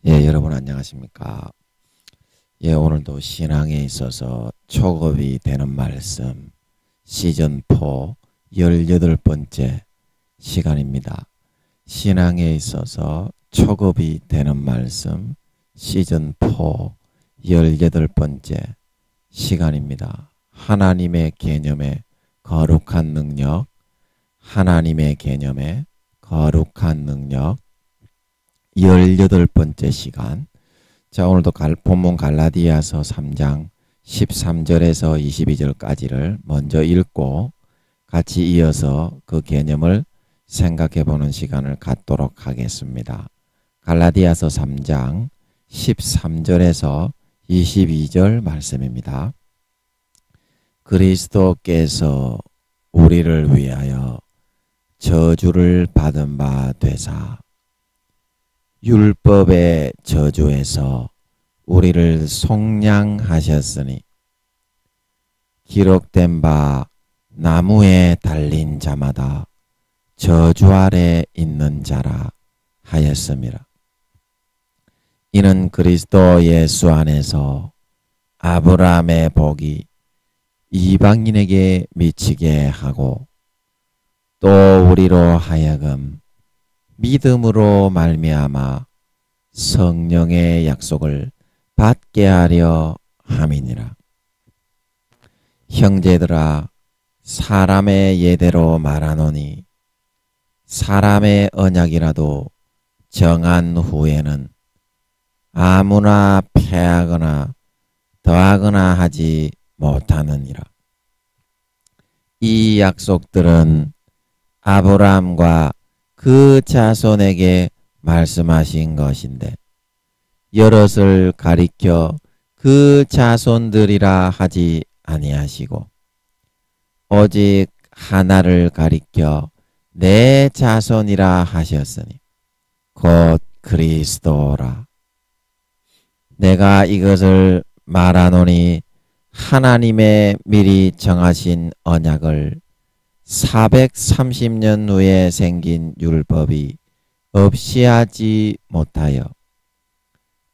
여러분 안녕하십니까? 오늘도 신앙에 있어서 촉업이 되는 말씀 시즌4 18번째 시간입니다. 신앙에 있어서 촉업이 되는 말씀 시즌4 18번째 시간입니다. 하나님의 개념의 거룩한 능력, 하나님의 개념의 거룩한 능력 18번째 시간. 자, 오늘도 본문 갈라디아서 3장 13절에서 22절까지를 먼저 읽고 같이 이어서 그 개념을 생각해 보는 시간을 갖도록 하겠습니다. 갈라디아서 3장 13절에서 22절 말씀입니다. 그리스도께서 우리를 위하여 저주를 받은 바 되사 율법의 저주에서 우리를 속량하셨으니 기록된 바 나무에 달린 자마다 저주 아래 있는 자라 하였음이라. 이는 그리스도 예수 안에서 아브라함의 복이 이방인에게 미치게 하고 또 우리로 하여금 믿음으로 말미암아 성령의 약속을 받게 하려 함이니라. 형제들아, 사람의 예대로 말하노니 사람의 언약이라도 정한 후에는 아무나 패하거나 더하거나 하지 못하느니라. 이 약속들은 아브라함과 그 자손에게 말씀하신 것인데 여럿을 가리켜 그 자손들이라 하지 아니하시고 오직 하나를 가리켜 내 자손이라 하셨으니 곧 그리스도라. 내가 이것을 말하노니 하나님의 미리 정하신 언약을 430년 후에 생긴 율법이 없이 하지 못하여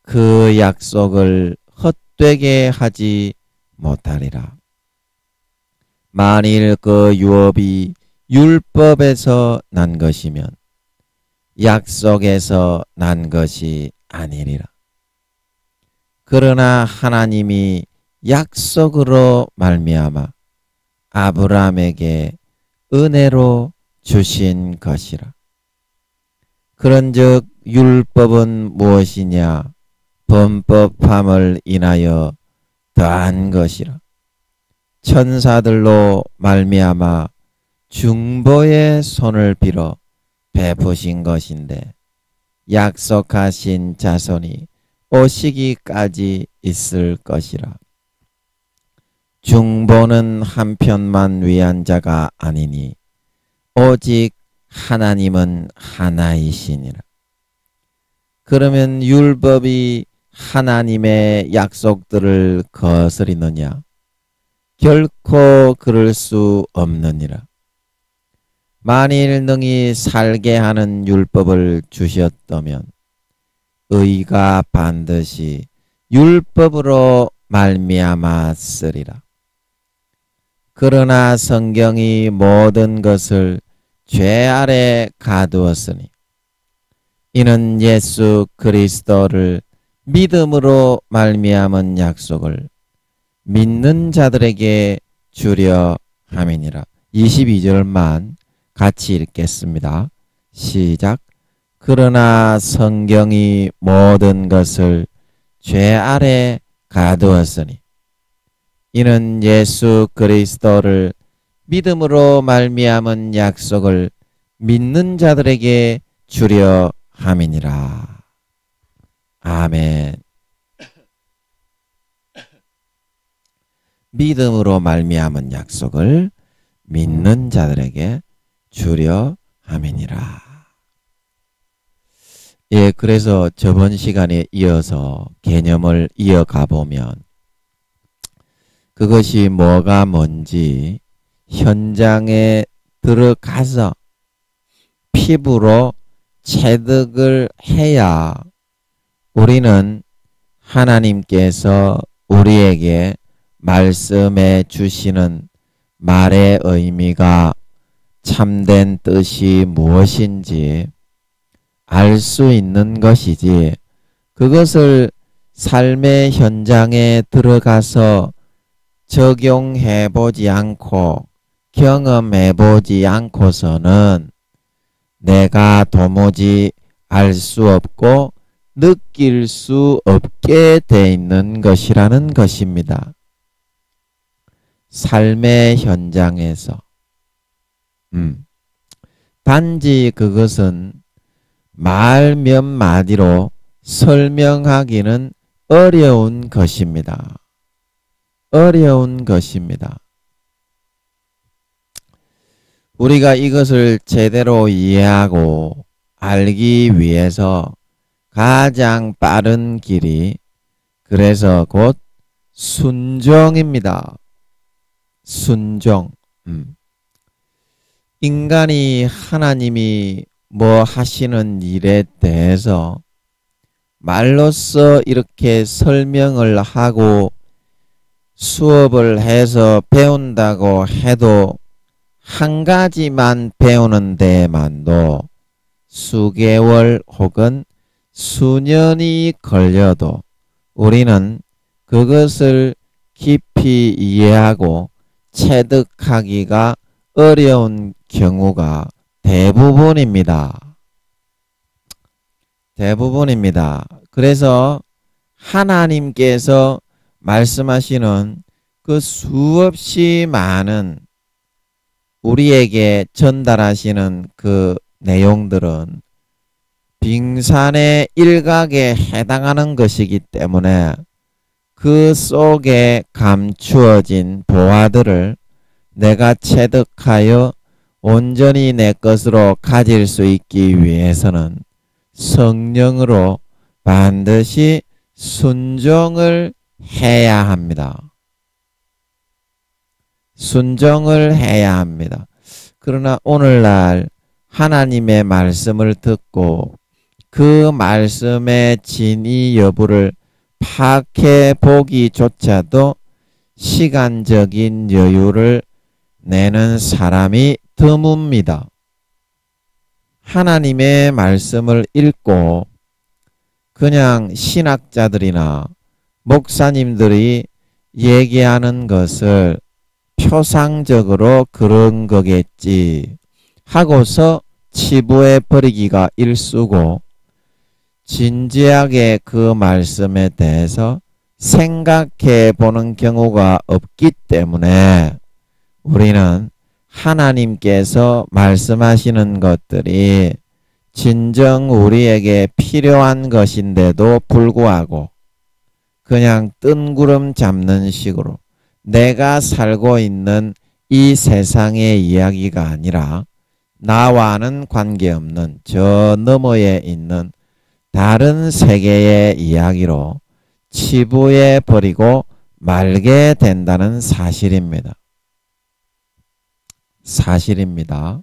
그 약속을 헛되게 하지 못하리라. 만일 그 유업이 율법에서 난 것이면 약속에서 난 것이 아니리라. 그러나 하나님이 약속으로 말미암아 아브라함에게 은혜로 주신 것이라. 그런즉 율법은 무엇이냐? 범법함을 인하여 더한 것이라. 천사들로 말미암아 중보의 손을 빌어 베푸신 것인데 약속하신 자손이 오시기까지 있을 것이라. 중보는 한편만 위한 자가 아니니 오직 하나님은 하나이시니라. 그러면 율법이 하나님의 약속들을 거스리느냐? 결코 그럴 수 없느니라. 만일 능히 살게 하는 율법을 주셨다면 의가 반드시 율법으로 말미암았으리라. 그러나 성경이 모든 것을 죄 아래 가두었으니 이는 예수 그리스도를 믿음으로 말미암은 약속을 믿는 자들에게 주려 함이니라. 22절만 같이 읽겠습니다. 시작. 그러나 성경이 모든 것을 죄 아래 가두었으니 이는 예수 그리스도를 믿음으로 말미암은 약속을 믿는 자들에게 주려 함이니라. 아멘. 믿음으로 말미암은 약속을 믿는 자들에게 주려 함이니라. 그래서 저번 시간에 이어서 개념을 이어가 보면 그것이 뭐가 뭔지 현장에 들어가서 피부로 체득을 해야 우리는 하나님께서 우리에게 말씀해 주시는 말의 의미가 참된 뜻이 무엇인지 알 수 있는 것이지, 그것을 삶의 현장에 들어가서 적용해 보지 않고 경험해 보지 않고서는 내가 도무지 알 수 없고 느낄 수 없게 돼 있는 것이라는 것입니다. 삶의 현장에서 단지 그것은 말 몇 마디로 설명하기는 어려운 것입니다. 어려운 것입니다. 우리가 이것을 제대로 이해하고 알기 위해서 가장 빠른 길이 그래서 곧 순종입니다. 순종. 인간이 하나님이 뭐 하시는 일에 대해서 말로써 이렇게 설명을 하고 수업을 해서 배운다고 해도 한 가지만 배우는 데만도 수개월 혹은 수년이 걸려도 우리는 그것을 깊이 이해하고 체득하기가 어려운 경우가 대부분입니다. 대부분입니다. 그래서 하나님께서 말씀하시는 그 수없이 많은 우리에게 전달하시는 그 내용들은 빙산의 일각에 해당하는 것이기 때문에 그 속에 감추어진 보화들을 내가 체득하여 온전히 내 것으로 가질 수 있기 위해서는 성령으로 반드시 순종을 해야 합니다. 순종을 해야 합니다. 그러나 오늘날 하나님의 말씀을 듣고 그 말씀의 진위 여부를 파악해 보기조차도 시간적인 여유를 내는 사람이 드뭅니다. 하나님의 말씀을 읽고 그냥 신학자들이나 목사님들이 얘기하는 것을 표상적으로 그런 거겠지 하고서 치부해 버리기가 일쑤고, 진지하게 그 말씀에 대해서 생각해 보는 경우가 없기 때문에 우리는 하나님께서 말씀하시는 것들이 진정 우리에게 필요한 것인데도 불구하고 그냥 뜬구름 잡는 식으로 내가 살고 있는 이 세상의 이야기가 아니라 나와는 관계없는 저 너머에 있는 다른 세계의 이야기로 치부해 버리고 말게 된다는 사실입니다. 사실입니다.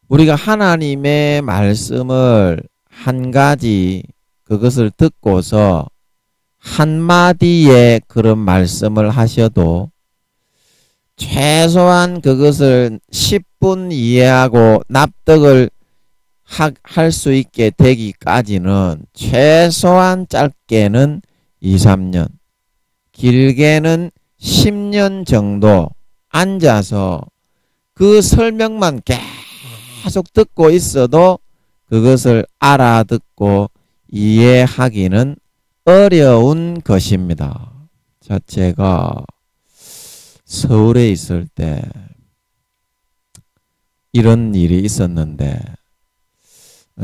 우리가 하나님의 말씀을 한 가지 그것을 듣고서 한마디의 그런 말씀을 하셔도 최소한 그것을 10분 이해하고 납득을 할 수 있게 되기까지는 최소한 짧게는 2, 3년, 길게는 10년 정도 앉아서 그 설명만 계속 듣고 있어도 그것을 알아듣고 이해하기는 어려운 것입니다. 자, 제가 서울에 있을 때 이런 일이 있었는데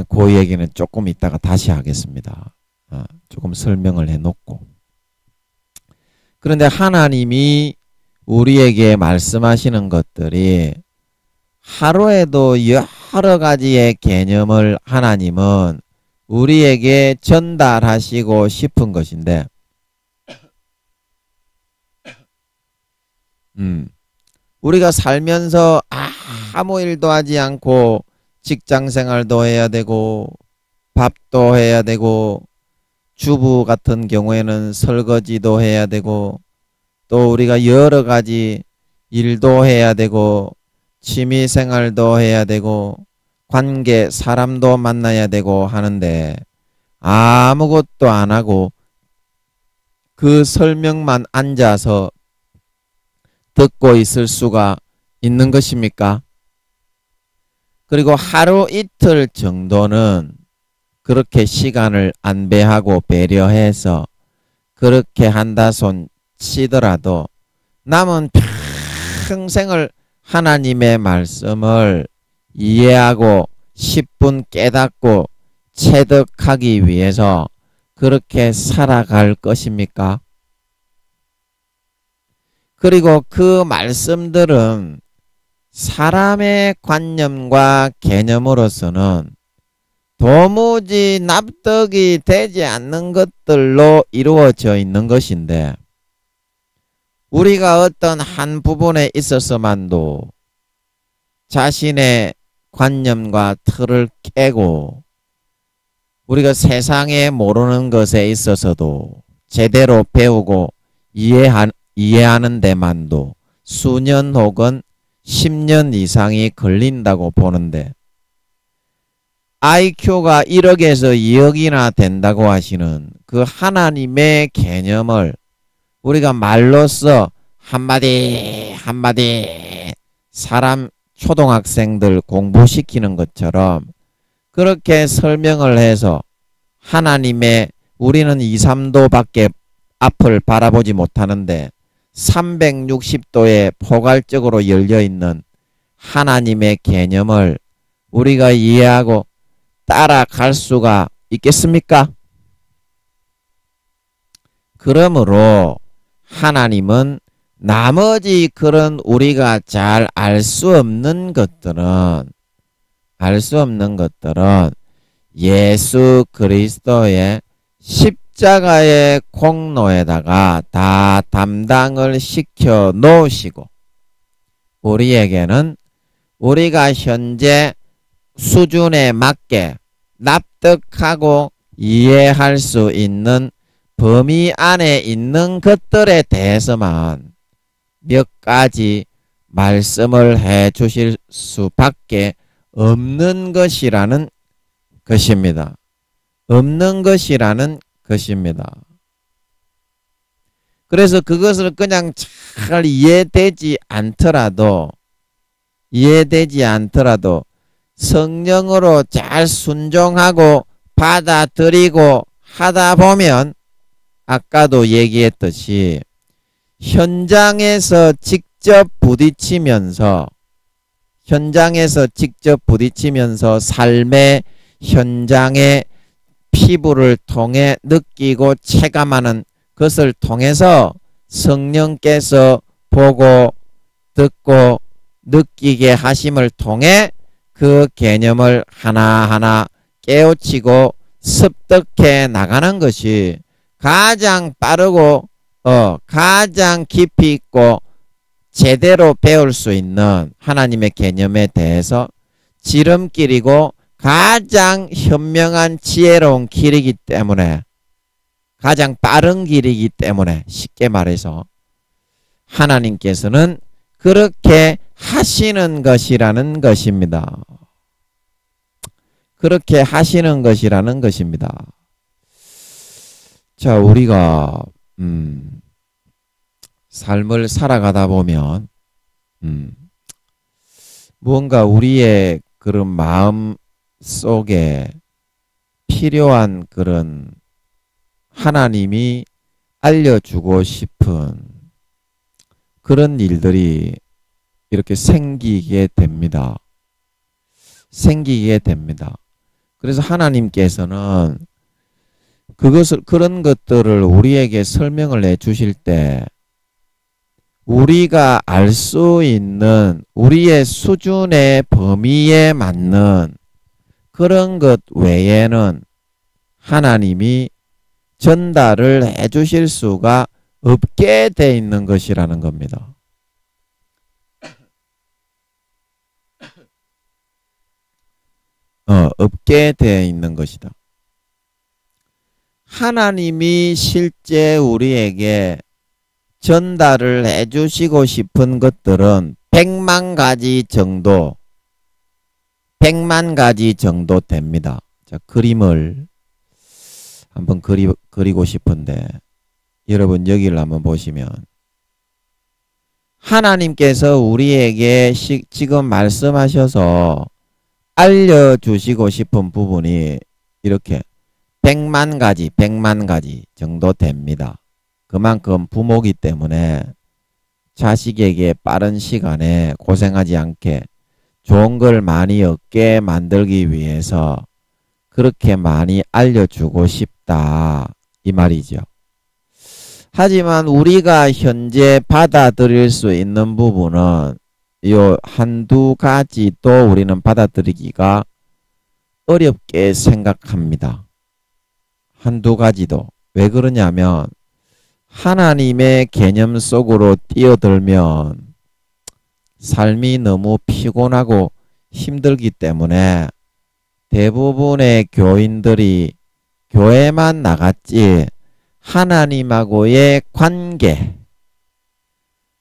그 얘기는 조금 이따가 다시 하겠습니다. 조금 설명을 해놓고. 그런데 하나님이 우리에게 말씀하시는 것들이 하루에도 여러 가지의 개념을 하나님은 우리에게 전달하시고 싶은 것인데 우리가 살면서 아무 일도 하지 않고 직장 생활도 해야 되고 밥도 해야 되고, 주부 같은 경우에는 설거지도 해야 되고, 또 우리가 여러 가지 일도 해야 되고, 취미 생활도 해야 되고, 관계, 사람도 만나야 되고 하는데, 아무것도 안 하고 그 설명만 앉아서 듣고 있을 수가 있는 것입니까? 그리고 하루 이틀 정도는 그렇게 시간을 안배하고 배려해서 그렇게 한다손 치더라도 남은 평생을 하나님의 말씀을 이해하고 10분 깨닫고 체득하기 위해서 그렇게 살아갈 것입니까? 그리고 그 말씀들은 사람의 관념과 개념으로서는 도무지 납득이 되지 않는 것들로 이루어져 있는 것인데, 우리가 어떤 한 부분에 있어서만도 자신의 관념과 틀을 깨고 우리가 세상에 모르는 것에 있어서도 제대로 배우고 이해하는 데만도 수년 혹은 10년 이상이 걸린다고 보는데, IQ가 1억에서 2억이나 된다고 하시는 그 하나님의 개념을 우리가 말로써 한마디 한마디 사람 초등학생들 공부시키는 것처럼 그렇게 설명을 해서 하나님의, 우리는 2, 3도밖에 앞을 바라보지 못하는데 360도에 포괄적으로 열려있는 하나님의 개념을 우리가 이해하고 따라갈 수가 있겠습니까? 그러므로 하나님은 나머지 그런 우리가 잘 알 수 없는 것들은 예수 그리스도의 십자가의 공로에다가 다 담당을 시켜 놓으시고, 우리에게는 우리가 현재 수준에 맞게 납득하고 이해할 수 있는 범위 안에 있는 것들에 대해서만 몇 가지 말씀을 해 주실 수밖에 없는 것이라는 것입니다. 없는 것이라는 것입니다. 그래서 그것을 그냥 잘 이해되지 않더라도 성령으로 잘 순종하고 받아들이고 하다 보면 아까도 얘기했듯이 현장에서 직접 부딪히면서 삶의 현장의 피부를 통해 느끼고 체감하는 것을 통해서 성령께서 보고 듣고 느끼게 하심을 통해 그 개념을 하나하나 깨우치고 습득해 나가는 것이 가장 빠르고 가장 깊이 있고 제대로 배울 수 있는 하나님의 개념에 대해서 지름길이고 가장 현명한 지혜로운 길이기 때문에, 가장 빠른 길이기 때문에, 쉽게 말해서 하나님께서는 그렇게 하시는 것이라는 것입니다. 그렇게 하시는 것이라는 것입니다. 자, 우리가 삶을 살아가다 보면 무언가 우리의 그런 마음 속에 필요한 그런 하나님이 알려주고 싶은 그런 일들이 이렇게 생기게 됩니다. 그래서 하나님께서는 그런 것들을 우리에게 설명을 해 주실 때 우리가 알 수 있는 우리의 수준의 범위에 맞는 그런 것 외에는 하나님이 전달을 해 주실 수가 없게 돼 있는 것이라는 겁니다. 없게 돼 있는 것이다. 하나님이 실제 우리에게 전달을 해주시고 싶은 것들은 100만 가지 정도, 100만 가지 정도 됩니다. 자, 그림을 한번 그리고 싶은데, 여러분 여기를 한번 보시면, 하나님께서 우리에게 지금 말씀하셔서 알려주시고 싶은 부분이 이렇게 100만 가지, 100만 가지 정도 됩니다. 그만큼 부모기 때문에 자식에게 빠른 시간에 고생하지 않게 좋은 걸 많이 얻게 만들기 위해서 그렇게 많이 알려주고 싶다, 이 말이죠. 하지만 우리가 현재 받아들일 수 있는 부분은 요 한두 가지도 우리는 받아들이기가 어렵게 생각합니다. 한두 가지도. 왜 그러냐면 하나님의 개념 속으로 뛰어들면 삶이 너무 피곤하고 힘들기 때문에 대부분의 교인들이 교회만 나갔지 하나님하고의 관계,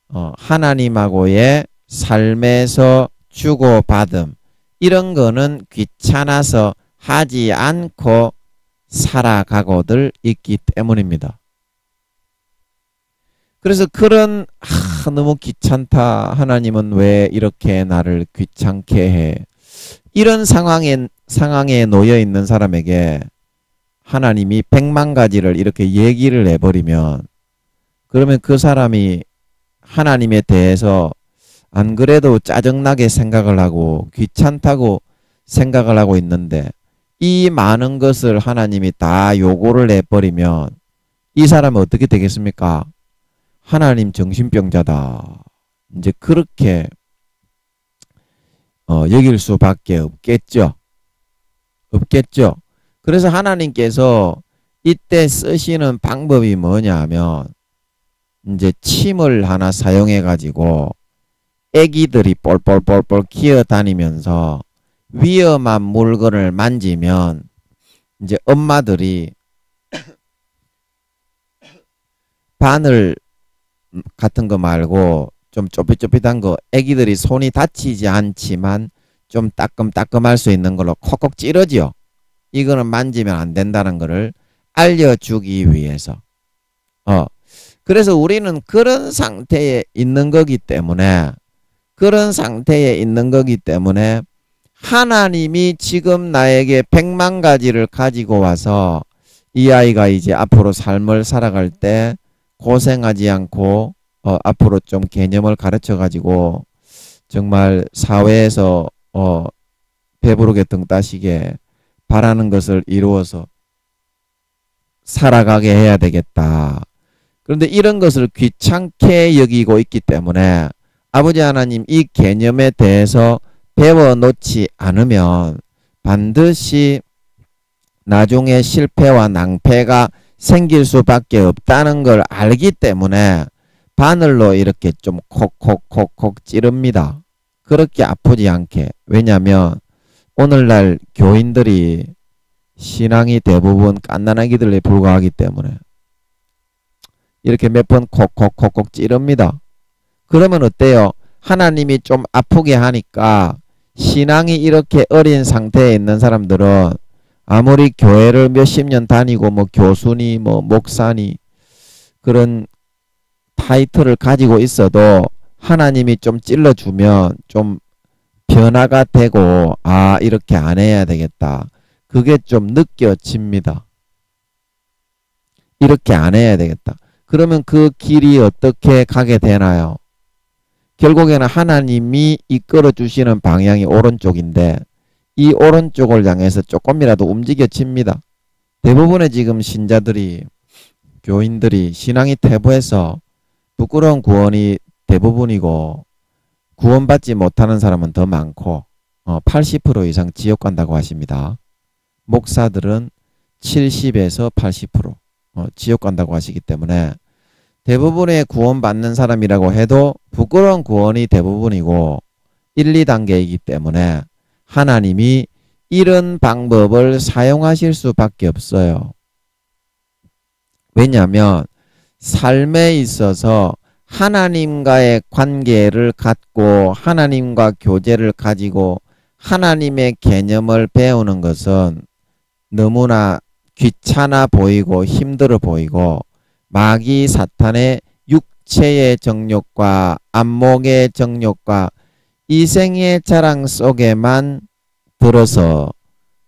하나님하고의 삶에서 주고받음, 이런 거는 귀찮아서 하지 않고 살아가고들 있기 때문입니다. 그래서 그런 너무 귀찮다, 하나님은 왜 이렇게 나를 귀찮게 해, 이런 상황에 놓여 있는 사람에게 하나님이 100만 가지를 이렇게 얘기를 해버리면, 그러면 그 사람이 하나님에 대해서 안 그래도 짜증나게 생각을 하고 귀찮다고 생각을 하고 있는데, 이 많은 것을 하나님이 다 요구를 해버리면 이 사람은 어떻게 되겠습니까? 하나님 정신병자다, 이제 그렇게 여길 수밖에 없겠죠. 없겠죠. 그래서 하나님께서 이때 쓰시는 방법이 뭐냐 하면, 이제 침을 하나 사용해 가지고 애기들이 뻘뻘뻘뻘 기어다니면서 위험한 물건을 만지면 이제 엄마들이 바늘 같은 거 말고 좀 쪼삣쪼삣한 거, 애기들이 손이 다치지 않지만 좀 따끔따끔할 수 있는 걸로 콕콕 찌르지요. 이거는 만지면 안 된다는 것을 알려주기 위해서. 그래서 우리는 그런 상태에 있는 거기 때문에, 하나님이 지금 나에게 100만 가지를 가지고 와서 이 아이가 이제 앞으로 삶을 살아갈 때 고생하지 않고 앞으로 좀 개념을 가르쳐 가지고 정말 사회에서 배부르게 등 따시게 바라는 것을 이루어서 살아가게 해야 되겠다. 그런데 이런 것을 귀찮게 여기고 있기 때문에 아버지 하나님 이 개념에 대해서 배워놓지 않으면 반드시 나중에 실패와 낭패가 생길 수밖에 없다는 걸 알기 때문에 바늘로 이렇게 좀 콕콕콕콕 찌릅니다. 그렇게 아프지 않게. 왜냐하면 오늘날 교인들이 신앙이 대부분 갓난아기들에 불과하기 때문에 이렇게 몇 번 콕콕콕콕 찌릅니다. 그러면 어때요? 하나님이 좀 아프게 하니까 신앙이 이렇게 어린 상태에 있는 사람들은 아무리 교회를 몇십 년 다니고 뭐 교수니 뭐 목사니 그런 타이틀을 가지고 있어도 하나님이 좀 찔러주면 좀 변화가 되고, 아, 이렇게 안 해야 되겠다, 그게 좀 느껴집니다. 이렇게 안 해야 되겠다. 그러면 그 길이 어떻게 가게 되나요? 결국에는 하나님이 이끌어 주시는 방향이 오른쪽인데 이 오른쪽을 향해서 조금이라도 움직여집니다. 대부분의 지금 신자들이, 교인들이 신앙이 퇴보해서 부끄러운 구원이 대부분이고 구원받지 못하는 사람은 더 많고 80% 이상 지옥 간다고 하십니다. 목사들은 70에서 80% 지옥 간다고 하시기 때문에 대부분의 구원받는 사람이라고 해도 부끄러운 구원이 대부분이고 1, 2단계이기 때문에 하나님이 이런 방법을 사용하실 수밖에 없어요. 왜냐하면 삶에 있어서 하나님과의 관계를 갖고 하나님과 교제를 가지고 하나님의 개념을 배우는 것은 너무나 귀찮아 보이고 힘들어 보이고 마귀 사탄의 육체의 정욕과 안목의 정욕과 이생의 자랑 속에만 들어서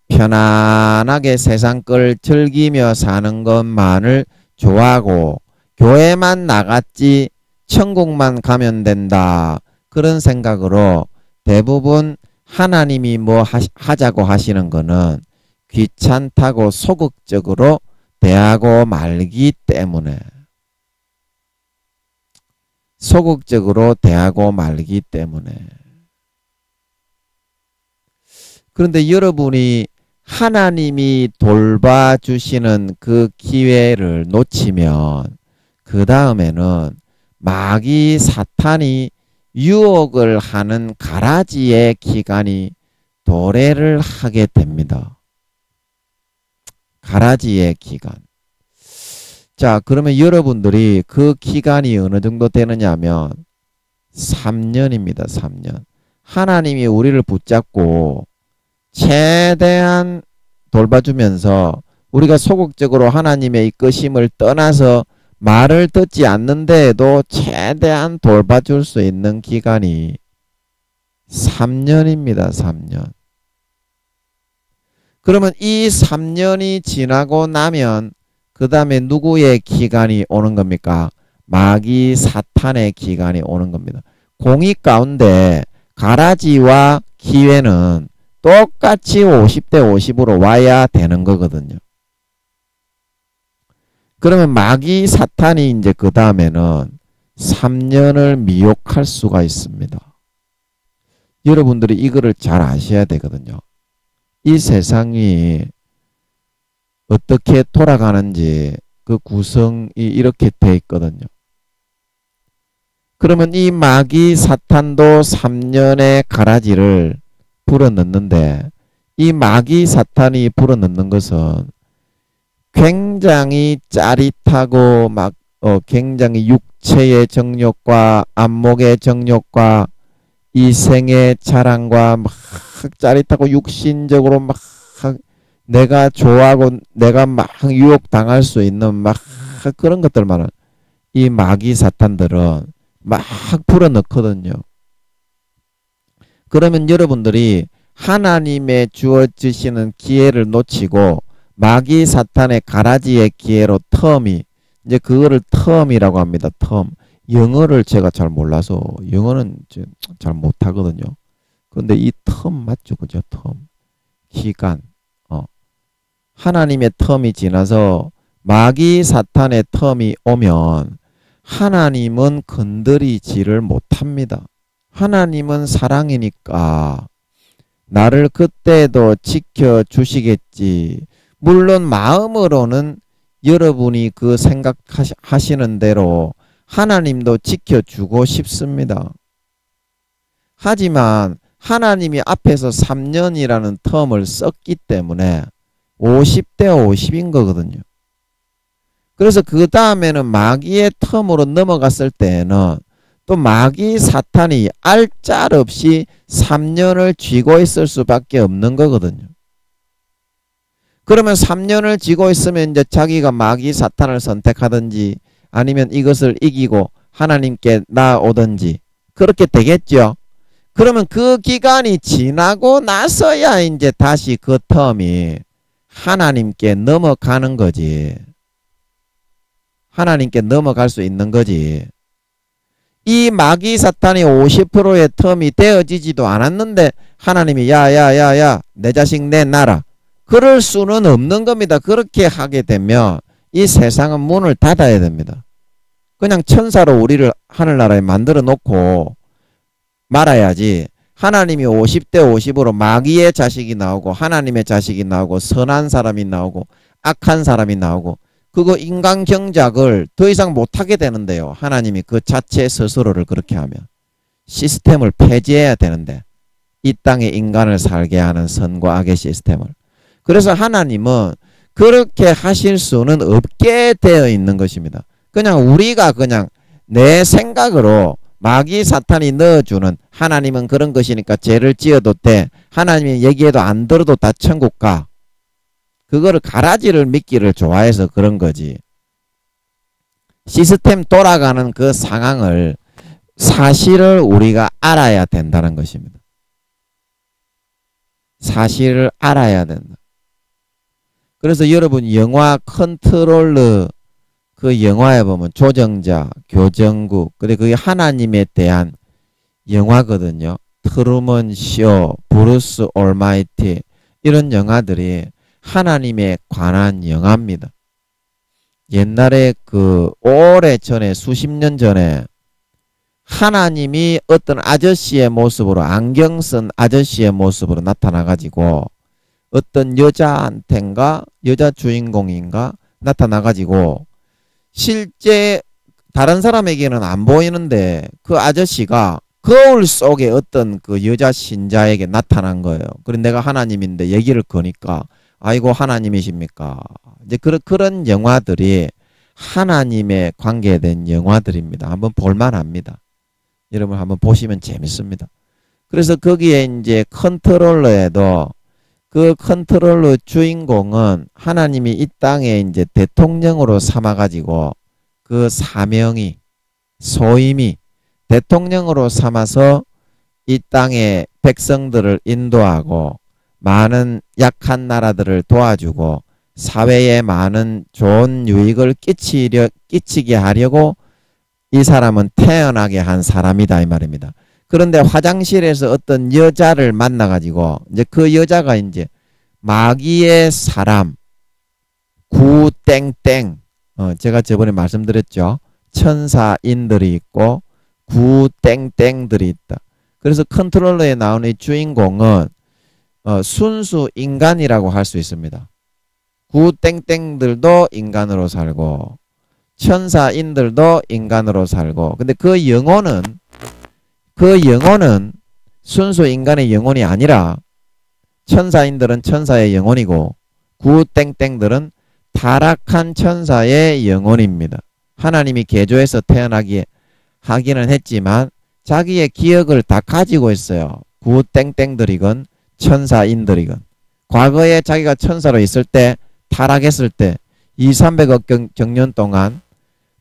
편안하게 세상 걸 즐기며 사는 것만을 좋아하고 교회만 나갔지 천국만 가면 된다. 그런 생각으로 대부분 하나님이 뭐 하자고 하시는 거는 귀찮다고 소극적으로 대하고 말기 때문에 소극적으로 대하고 말기 때문에 그런데 여러분이 하나님이 돌봐주시는 그 기회를 놓치면 그 다음에는 마귀 사탄이 유혹을 하는 가라지의 기간이 도래를 하게 됩니다. 가라지의 기간. 자, 그러면 여러분들이 그 기간이 어느 정도 되느냐 하면 3년입니다. 3년. 하나님이 우리를 붙잡고 최대한 돌봐주면서 우리가 소극적으로 하나님의 이끄심을 떠나서 말을 듣지 않는데도 최대한 돌봐줄 수 있는 기간이 3년입니다. 3년. 그러면 이 3년이 지나고 나면 그 다음에 누구의 기간이 오는 겁니까? 마귀 사탄의 기간이 오는 겁니다. 공의 가운데 가라지와 기회는 똑같이 50대 50으로 와야 되는 거거든요. 그러면 마귀 사탄이 이제 그 다음에는 3년을 미혹할 수가 있습니다. 여러분들이 이거를 잘 아셔야 되거든요. 이 세상이 어떻게 돌아가는지 그 구성이 이렇게 돼 있거든요. 그러면 이 마귀 사탄도 3년의 가라지를 불어넣는데 이 마귀 사탄이 불어넣는 것은 굉장히 짜릿하고 막 굉장히 육체의 정욕과 안목의 정욕과 이생의 자랑과 막 짜릿하고 육신적으로 막 내가 좋아하고 내가 막 유혹당할 수 있는 막 그런 것들만은 이 마귀 사탄들은 막 불어넣거든요. 그러면 여러분들이 하나님의 주어지시는 기회를 놓치고 마귀 사탄의 가라지의 기회로 텀이 이제 그거를 텀이라고 합니다. 텀. 영어를 제가 잘 몰라서 영어는 잘 못하거든요. 그런데 이 텀 맞죠? 그죠? 텀. 기간. 하나님의 텀이 지나서 마귀 사탄의 텀이 오면 하나님은 건드리지를 못합니다. 하나님은 사랑이니까 나를 그때도 지켜주시겠지. 물론 마음으로는 여러분이 그 생각하시는 대로 하나님도 지켜주고 싶습니다. 하지만 하나님이 앞에서 3년이라는 텀을 썼기 때문에 50대 50인 거거든요. 그래서 그 다음에는 마귀의 텀으로 넘어갔을 때에는 또 마귀 사탄이 알짤없이 3년을 쥐고 있을 수밖에 없는 거거든요. 그러면 3년을 쥐고 있으면 이제 자기가 마귀 사탄을 선택하든지 아니면 이것을 이기고 하나님께 나아오든지 그렇게 되겠죠. 그러면 그 기간이 지나고 나서야 이제 다시 그 텀이 하나님께 넘어가는 거지. 하나님께 넘어갈 수 있는 거지. 이 마귀 사탄이 50%의 텀이 되어지지도 않았는데 하나님이 야야야야 내 자식 내놔라. 그럴 수는 없는 겁니다. 그렇게 하게 되면 이 세상은 문을 닫아야 됩니다. 그냥 천사로 우리를 하늘나라에 만들어 놓고 말아야지. 하나님이 50대 50으로 마귀의 자식이 나오고 하나님의 자식이 나오고 선한 사람이 나오고 악한 사람이 나오고 그거 인간 경작을 더 이상 못하게 되는데요. 하나님이 그 자체 스스로를 그렇게 하면 시스템을 폐지해야 되는데 이 땅에 인간을 살게 하는 선과 악의 시스템을. 그래서 하나님은 그렇게 하실 수는 없게 되어 있는 것입니다. 그냥 우리가 그냥 내 생각으로 마귀 사탄이 넣어주는 하나님은 그런 것이니까 죄를 지어도 돼. 하나님이 얘기해도 안 들어도 다 천국 가. 그거를 가라지를 믿기를 좋아해서 그런 거지. 시스템 돌아가는 그 상황을 사실을 우리가 알아야 된다는 것입니다. 사실을 알아야 된다. 그래서 여러분 영화 컨트롤러 그 영화에 보면 조정자, 교정국, 그리고 그게 하나님에 대한 영화거든요. 트루먼 쇼, 브루스 올마이티 이런 영화들이 하나님에 관한 영화입니다. 옛날에 그 오래전에 수십 년 전에 하나님이 어떤 아저씨의 모습으로 안경 쓴 아저씨의 모습으로 나타나가지고 어떤 여자한텐가 여자 주인공인가 나타나가지고 실제 다른 사람에게는 안 보이는데 그 아저씨가 거울 속에 어떤 그 여자 신자에게 나타난 거예요. 그래 내가 하나님인데 얘기를 거니까 아이고 하나님이십니까? 이제 그런 영화들이 하나님에 관계된 영화들입니다. 한번 볼만합니다. 여러분 한번 보시면 재밌습니다. 그래서 거기에 이제 컨트롤러에도 그 컨트롤러 주인공은 하나님이 이 땅에 이제 대통령으로 삼아가지고 그 사명이 소임이 대통령으로 삼아서 이 땅의 백성들을 인도하고 많은 약한 나라들을 도와주고 사회에 많은 좋은 유익을 끼치게 하려고 이 사람은 태어나게 한 사람이다 이 말입니다. 그런데 화장실에서 어떤 여자를 만나가지고 이제 그 여자가 이제 마귀의 사람 구땡땡 제가 저번에 말씀드렸죠. 천사인들이 있고 구땡땡들이 있다. 그래서 컨트롤러에 나오는 이 주인공은 순수 인간이라고 할 수 있습니다. 구땡땡들도 인간으로 살고 천사인들도 인간으로 살고 근데 그 영혼은 순수 인간의 영혼이 아니라 천사인들은 천사의 영혼이고 구땡땡들은 타락한 천사의 영혼입니다. 하나님이 개조해서 태어나기에 하기는 했지만 자기의 기억을 다 가지고 있어요. 구땡땡들이건 천사인들이건 과거에 자기가 천사로 있을 때 타락했을 때 200~300억 경년 동안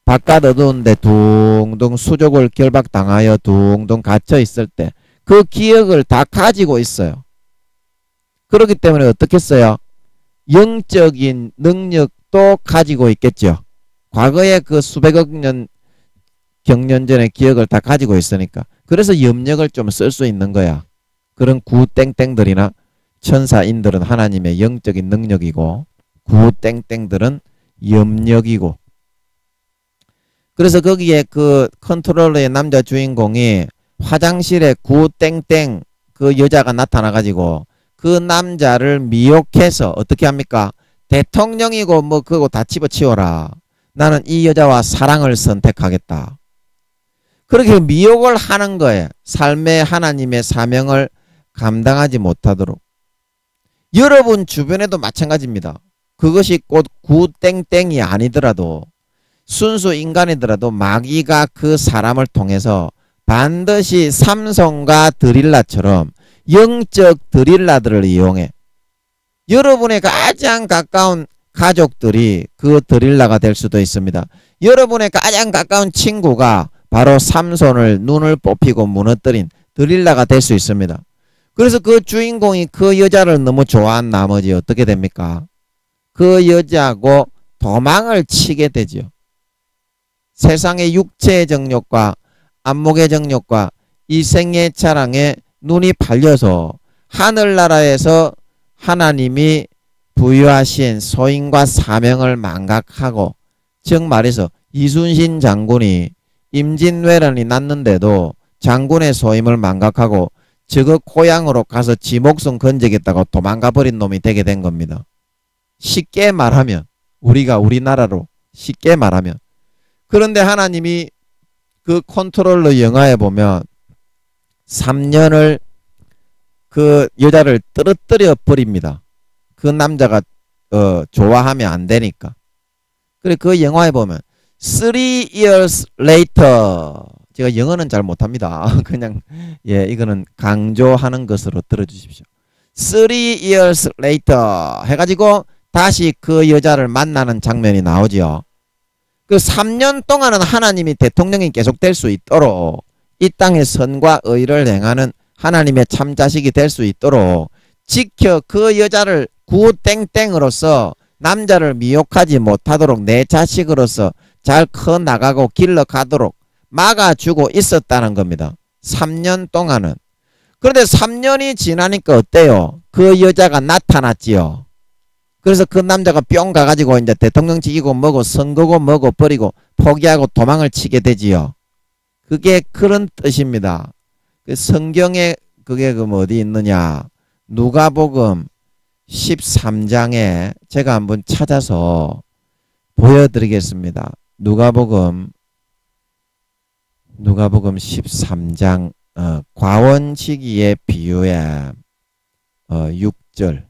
바깥 어두운데 둥둥 수족을 결박당하여 둥둥 갇혀 있을 때 그 기억을 다 가지고 있어요. 그렇기 때문에 어떻겠어요? 영적인 능력도 가지고 있겠죠. 과거에 그 수백억 년 경년 전의 기억을 다 가지고 있으니까 그래서 염력을 좀 쓸 수 있는 거야. 그런 구땡땡들이나 천사인들은 하나님의 영적인 능력이고 구땡땡들은 염력이고 그래서 거기에 그 컨트롤러의 남자 주인공이 화장실에 구땡땡 그 여자가 나타나가지고 그 남자를 미혹해서 어떻게 합니까? 대통령이고 뭐 그거 다 집어치워라. 나는 이 여자와 사랑을 선택하겠다. 그렇게 미혹을 하는 거예요. 삶의 하나님의 사명을 감당하지 못하도록. 여러분 주변에도 마찬가지입니다. 그것이 곧 구땡땡이 아니더라도 순수 인간이더라도 마귀가 그 사람을 통해서 반드시 삼손과 드릴라처럼 영적 드릴라들을 이용해 여러분의 가장 가까운 가족들이 그 드릴라가 될 수도 있습니다. 여러분의 가장 가까운 친구가 바로 삼손을 눈을 뽑히고 무너뜨린 드릴라가 될 수 있습니다. 그래서 그 주인공이 그 여자를 너무 좋아한 나머지 어떻게 됩니까? 그 여자하고 도망을 치게 되죠. 세상의 육체의 정욕과 안목의 정욕과 이생의 자랑에 눈이 팔려서 하늘나라에서 하나님이 부여하신 소임과 사명을 망각하고 즉 말해서 이순신 장군이 임진왜란이 났는데도 장군의 소임을 망각하고 저거 고향으로 가서 지 목숨 건지겠다고 도망가 버린 놈이 되게 된 겁니다. 쉽게 말하면 우리나라로 쉽게 말하면 그런데 하나님이 그 컨트롤러 영화에 보면 3년을 그 여자를 떨어뜨려 버립니다. 그 남자가 좋아하면 안 되니까. 그래 그 영화에 보면 3 years later 제가 영어는 잘 못합니다. 그냥 예 이거는 강조하는 것으로 들어주십시오. 3 years later 해가지고 다시 그 여자를 만나는 장면이 나오죠. 그 3년 동안은 하나님이 대통령이 계속될 수 있도록 이 땅의 선과 의를 행하는 하나님의 참자식이 될 수 있도록 지켜 그 여자를 구땡땡으로서 남자를 미혹하지 못하도록 내 자식으로서 잘 커나가고 길러가도록 막아주고 있었다는 겁니다. 3년 동안은. 그런데 3년이 지나니까 어때요? 그 여자가 나타났지요. 그래서 그 남자가 뿅 가가지고 이제 대통령직이고 뭐고 선거고 뭐고 버리고 포기하고 도망을 치게 되지요. 그게 그런 뜻입니다. 그 성경에 그게 그 어디 있느냐? 누가복음 13장에 제가 한번 찾아서 보여드리겠습니다. 누가복음 13장 과원치기의 비유에 6절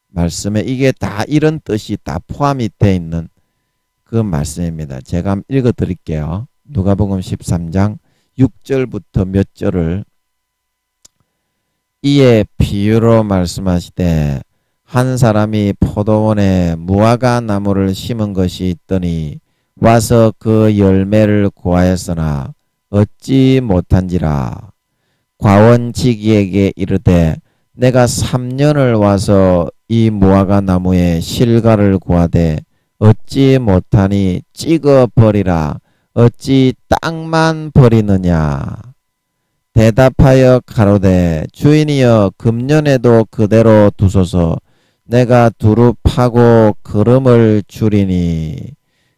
말씀에 이게 다 이런 뜻이 다 포함이 되어 있는 그 말씀입니다. 제가 한번 읽어 드릴게요. 누가복음 13장 6절부터 몇 절을 이에 비유로 말씀하시되 한 사람이 포도원에 무화과 나무를 심은 것이 있더니 와서 그 열매를 구하였으나 얻지 못한지라. 과원치기에게 이르되 내가 3년을 와서 이 무화과 나무에 실과를 구하되 얻지 못하니 찍어 버리라. 어찌 땅만 버리느냐. 대답하여 가로되 주인이여 금년에도 그대로 두소서. 내가 두루 파고 거름을 주리니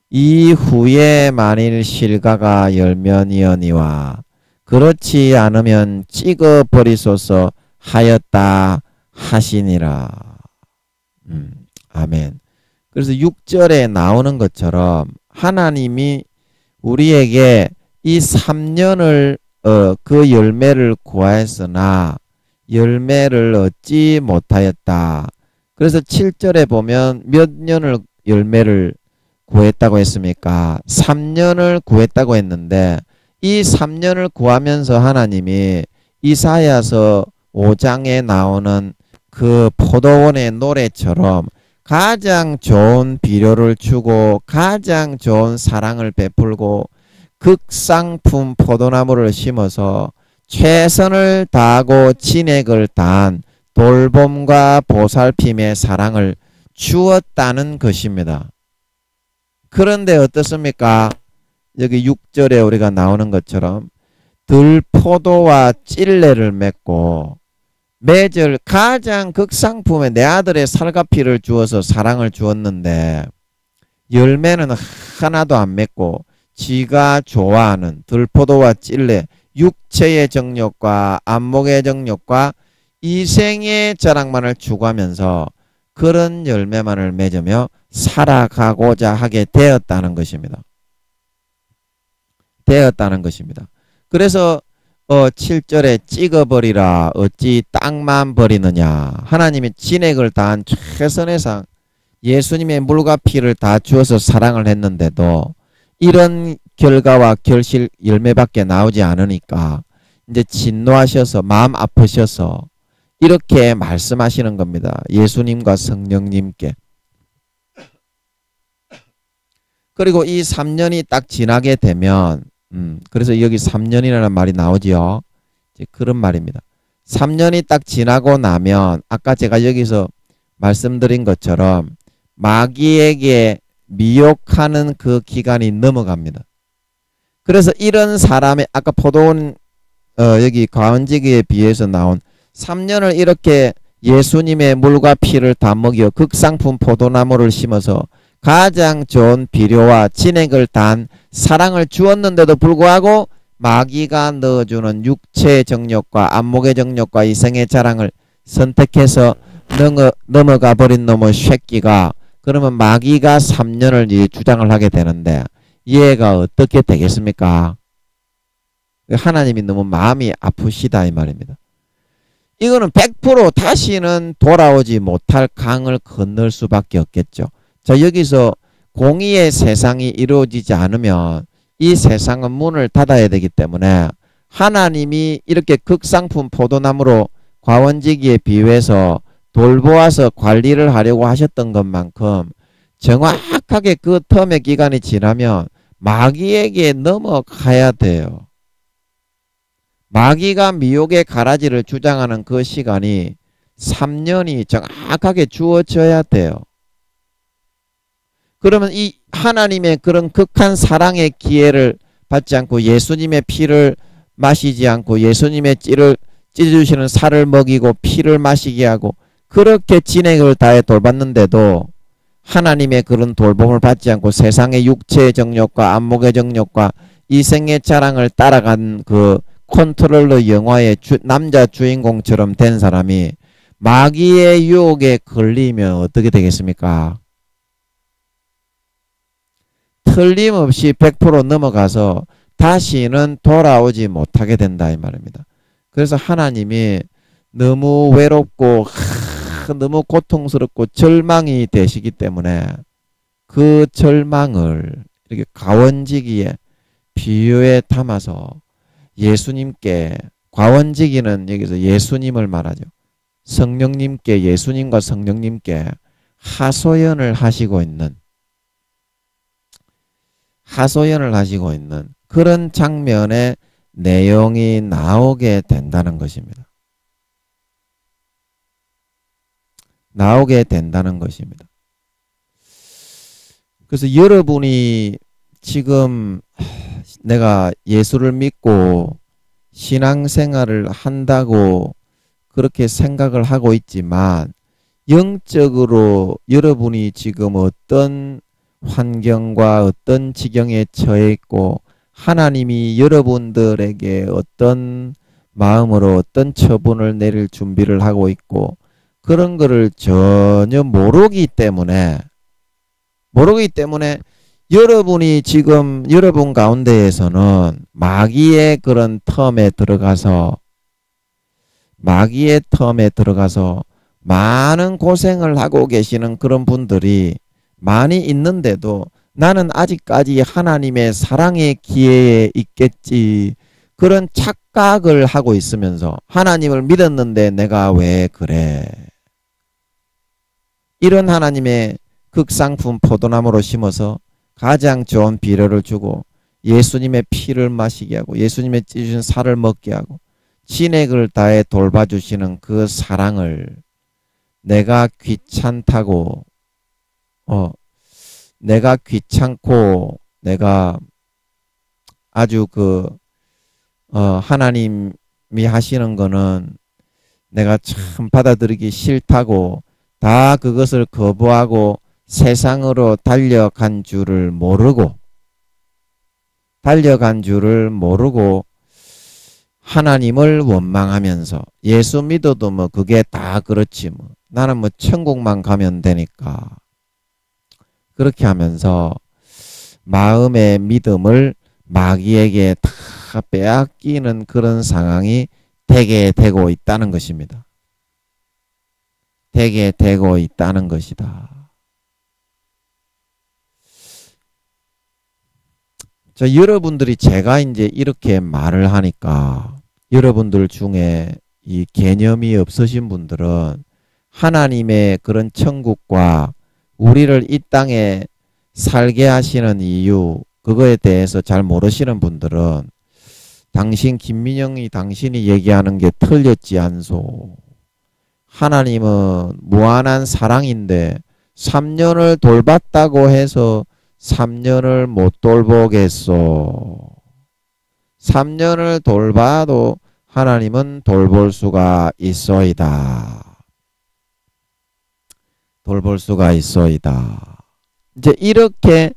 이후에 만일 실과가 열면이언니와 그렇지 않으면 찍어 버리소서 하였다 하시니라. 아멘. 그래서 6절에 나오는 것처럼 하나님이 우리에게 이 3년을 그 열매를 구하였으나 열매를 얻지 못하였다. 그래서 7절에 보면 몇 년을 열매를 구했다고 했습니까? 3년을 구했다고 했는데 이 3년을 구하면서 하나님이 이사야서 5장에 나오는 그 포도원의 노래처럼 가장 좋은 비료를 주고 가장 좋은 사랑을 베풀고 극상품 포도나무를 심어서 최선을 다하고 진액을 다한 돌봄과 보살핌의 사랑을 주었다는 것입니다. 그런데 어떻습니까? 여기 6절에 우리가 나오는 것처럼 들포도와 찔레를 맺고 매절 가장 극상품의 내 아들의 살과 피를 주어서 사랑을 주었는데 열매는 하나도 안 맺고 지가 좋아하는 들포도와 찔레 육체의 정욕과 안목의 정욕과 이생의 자랑만을 추구하면서 그런 열매만을 맺으며 살아가고자 하게 되었다는 것입니다. 그래서 7절에 찍어버리라 어찌 땅만 버리느냐. 하나님이 진액을 다한 최선의 상 예수님의 물과 피를 다 주어서 사랑을 했는데도 이런 결과와 결실 열매밖에 나오지 않으니까 이제 진노하셔서 마음 아프셔서 이렇게 말씀하시는 겁니다. 예수님과 성령님께. 그리고 이 3년이 딱 지나게 되면 그래서 여기 3년이라는 말이 나오지요. 이제 그런 말입니다. 3년이 딱 지나고 나면 아까 제가 여기서 말씀드린 것처럼 마귀에게 미혹하는 그 기간이 넘어갑니다. 그래서 이런 사람의 아까 포도원 여기 과은지기에 비해서 나온 3년을 이렇게 예수님의 물과 피를 다 먹여 극상품 포도나무를 심어서 가장 좋은 비료와 진액을 단 사랑을 주었는데도 불구하고 마귀가 넣어주는 육체의 정욕과 안목의 정욕과 이생의 자랑을 선택해서 넘어가 버린 놈의 새끼가 그러면 마귀가 3년을 주장을 하게 되는데 얘가 어떻게 되겠습니까? 하나님이 너무 마음이 아프시다 이 말입니다. 이거는 100% 다시는 돌아오지 못할 강을 건널 수밖에 없겠죠. 자, 여기서 공의의 세상이 이루어지지 않으면 이 세상은 문을 닫아야 되기 때문에 하나님이 이렇게 극상품 포도나무로 과원지기에 비유해서 돌보아서 관리를 하려고 하셨던 것만큼 정확하게 그 텀의 기간이 지나면 마귀에게 넘어가야 돼요. 마귀가 미혹의 가라지를 주장하는 그 시간이 3년이 정확하게 주어져야 돼요. 그러면 이 하나님의 그런 극한 사랑의 기회를 받지 않고 예수님의 피를 마시지 않고 예수님의 찌를 찢어주시는 살을 먹이고 피를 마시게 하고 그렇게 진액을 다해 돌봤는데도 하나님의 그런 돌봄을 받지 않고 세상의 육체의 정욕과 안목의 정욕과 이생의 자랑을 따라간 그 컨트롤러 영화의 남자 주인공처럼 된 사람이 마귀의 유혹에 걸리면 어떻게 되겠습니까? 틀림없이 100% 넘어가서 다시는 돌아오지 못하게 된다 이 말입니다. 그래서 하나님이 너무 외롭고 너무 고통스럽고 절망이 되시기 때문에 그 절망을 이렇게 가원지기에 비유에 담아서 예수님께, 과원지기는 여기서 예수님을 말하죠. 성령님께, 예수님과 성령님께 하소연을 하시고 있는 그런 장면의 내용이 나오게 된다는 것입니다. 나오게 된다는 것입니다. 그래서 여러분이 지금 내가 예수를 믿고 신앙생활을 한다고 그렇게 생각을 하고 있지만 영적으로 여러분이 지금 어떤 환경과 어떤 지경에 처해 있고 하나님이 여러분들에게 어떤 마음으로 어떤 처분을 내릴 준비를 하고 있고 그런 거를 전혀 모르기 때문에 여러분이 지금 여러분 가운데에서는 마귀의 그런 텀에 들어가서 많은 고생을 하고 계시는 그런 분들이 많이 있는데도 나는 아직까지 하나님의 사랑의 기회에 있겠지 그런 착각을 하고 있으면서 하나님을 믿었는데 내가 왜 그래? 이런 하나님의 극상품 포도나무로 심어서 가장 좋은 비료를 주고 예수님의 피를 마시게 하고 예수님의 찢으신 살을 먹게 하고 진액을 다해 돌봐주시는 그 사랑을 내가 귀찮고 내가 아주 하나님이 하시는 거는 내가 참 받아들이기 싫다고 다 그것을 거부하고 세상으로 달려간 줄을 모르고 하나님을 원망하면서 예수 믿어도 뭐 그게 다 그렇지 뭐 나는 뭐 천국만 가면 되니까 그렇게 하면서 마음의 믿음을 마귀에게 다 빼앗기는 그런 상황이 되게 되고 있다는 것입니다. 되게 되고 있다는 것이다. 여러분들이 제가 이제 이렇게 말을 하니까 여러분들 중에 이 개념이 없으신 분들은 하나님의 그런 천국과 우리를 이 땅에 살게 하시는 이유 그거에 대해서 잘 모르시는 분들은 김민영이 당신이 얘기하는 게 틀렸지 않소. 하나님은 무한한 사랑인데 3년을 돌봤다고 해서 3년을 못 돌보겠소. 3년을 돌봐도 하나님은 돌볼 수가 있소이다. 돌볼 수가 있소이다. 이제 이렇게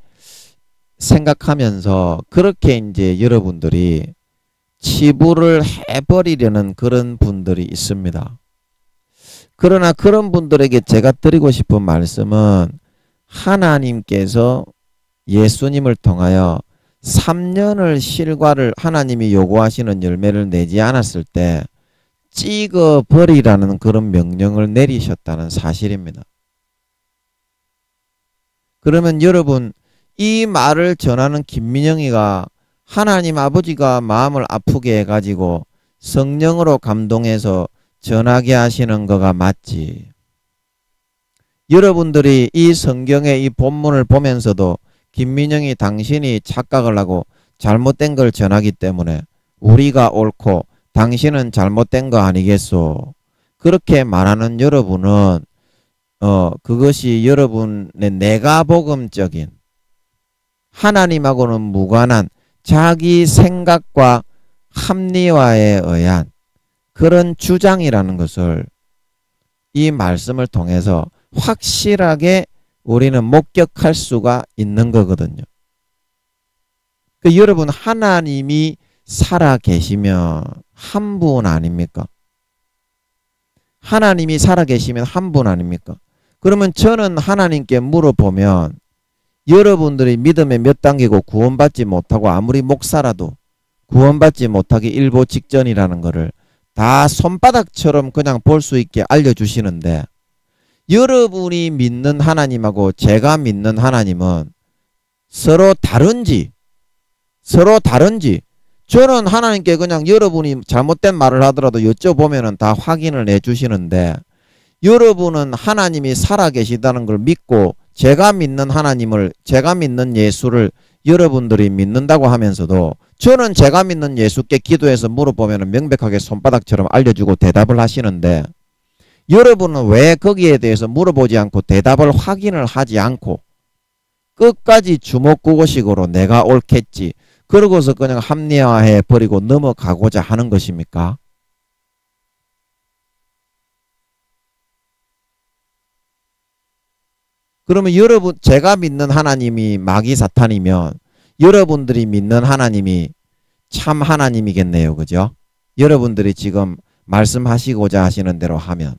생각하면서 그렇게 이제 여러분들이 치부를 해버리려는 그런 분들이 있습니다. 그러나 그런 분들에게 제가 드리고 싶은 말씀은 하나님께서 예수님을 통하여 3년을 실과를 하나님이 요구하시는 열매를 내지 않았을 때 찍어버리라는 그런 명령을 내리셨다는 사실입니다. 그러면 여러분, 이 말을 전하는 김민영이가 하나님 아버지가 마음을 아프게 해가지고 성령으로 감동해서 전하게 하시는 거가 맞지. 여러분들이 이 성경의 이 본문을 보면서도 김민영이 당신이 착각을 하고 잘못된 걸 전하기 때문에 우리가 옳고 당신은 잘못된 거 아니겠소. 그렇게 말하는 여러분은 그것이 여러분의 내가복음적인 하나님하고는 무관한 자기 생각과 합리화에 의한 그런 주장이라는 것을 이 말씀을 통해서 확실하게 우리는 목격할 수가 있는 거거든요. 여러분, 하나님이 살아 계시면 한 분 아닙니까? 하나님이 살아 계시면 한 분 아닙니까? 그러면 저는 하나님께 물어보면 여러분들이 믿음의 몇 단계고 구원받지 못하고 아무리 목사라도 구원받지 못하기 일보 직전이라는 것을 다 손바닥처럼 그냥 볼 수 있게 알려주시는데, 여러분이 믿는 하나님하고 제가 믿는 하나님은 서로 다른지 저는 하나님께 그냥 여러분이 잘못된 말을 하더라도 여쭤보면 다 확인을 해주시는데, 여러분은 하나님이 살아계시다는 걸 믿고 제가 믿는 하나님을, 제가 믿는 예수를 여러분들이 믿는다고 하면서도 저는 제가 믿는 예수께 기도해서 물어보면 명백하게 손바닥처럼 알려주고 대답을 하시는데, 여러분은 왜 거기에 대해서 물어보지 않고 대답을 확인을 하지 않고 끝까지 주먹구구식으로 내가 옳겠지 그러고서 그냥 합리화해 버리고 넘어가고자 하는 것입니까? 그러면 여러분, 제가 믿는 하나님이 마귀 사탄이면 여러분들이 믿는 하나님이 참 하나님이겠네요. 그죠? 여러분들이 지금 말씀하시고자 하시는 대로 하면.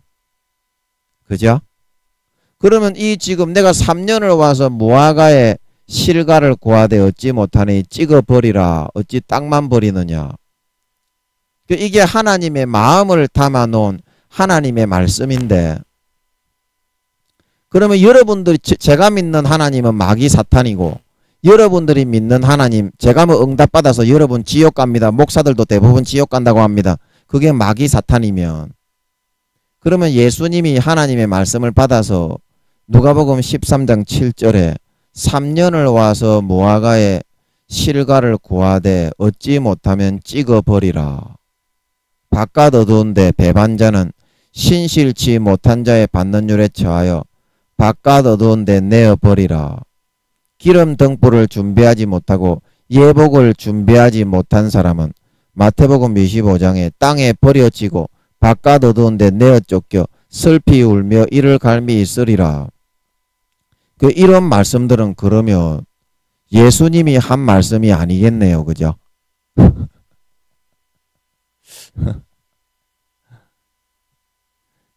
그죠? 그러면 이 지금 내가 3년을 와서 무화과에 실과를 구하되 얻지 못하니 찍어버리라. 어찌 땅만 버리느냐. 이게 하나님의 마음을 담아놓은 하나님의 말씀인데, 그러면 여러분들이, 제가 믿는 하나님은 마귀 사탄이고 여러분들이 믿는 하나님, 제가 뭐 응답받아서 여러분 지옥 갑니다. 목사들도 대부분 지옥 간다고 합니다. 그게 마귀 사탄이면, 그러면 예수님이 하나님의 말씀을 받아서 누가복음 13장 7절에 3년을 와서 무화과에 실과를 구하되 얻지 못하면 찍어버리라. 바깥 어두운데 배반자는 신실치 못한 자의 받는 율에 처하여 바깥 어두운데 내어버리라. 기름 등불을 준비하지 못하고 예복을 준비하지 못한 사람은 마태복음 25장에 땅에 버려지고 바깥 어두운데 내어 쫓겨 슬피 울며 이를 갈미 있으리라. 이런 말씀들은 그러면 예수님이 한 말씀이 아니겠네요. 그죠?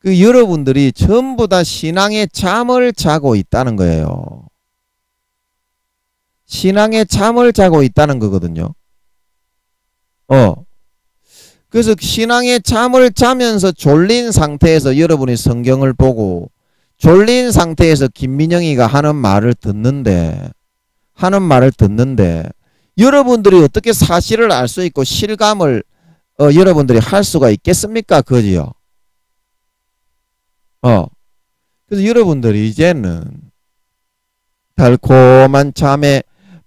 여러분들이 전부 다 신앙의 잠을 자고 있다는 거예요. 신앙의 잠을 자고 있다는 거거든요. 그래서 신앙의 잠을 자면서 졸린 상태에서 여러분이 성경을 보고 졸린 상태에서 김민영이가 하는 말을 듣는데 여러분들이 어떻게 사실을 알 수 있고 실감을 여러분들이 할 수가 있겠습니까? 그지요? 그래서 여러분들이 이제는 달콤한 잠에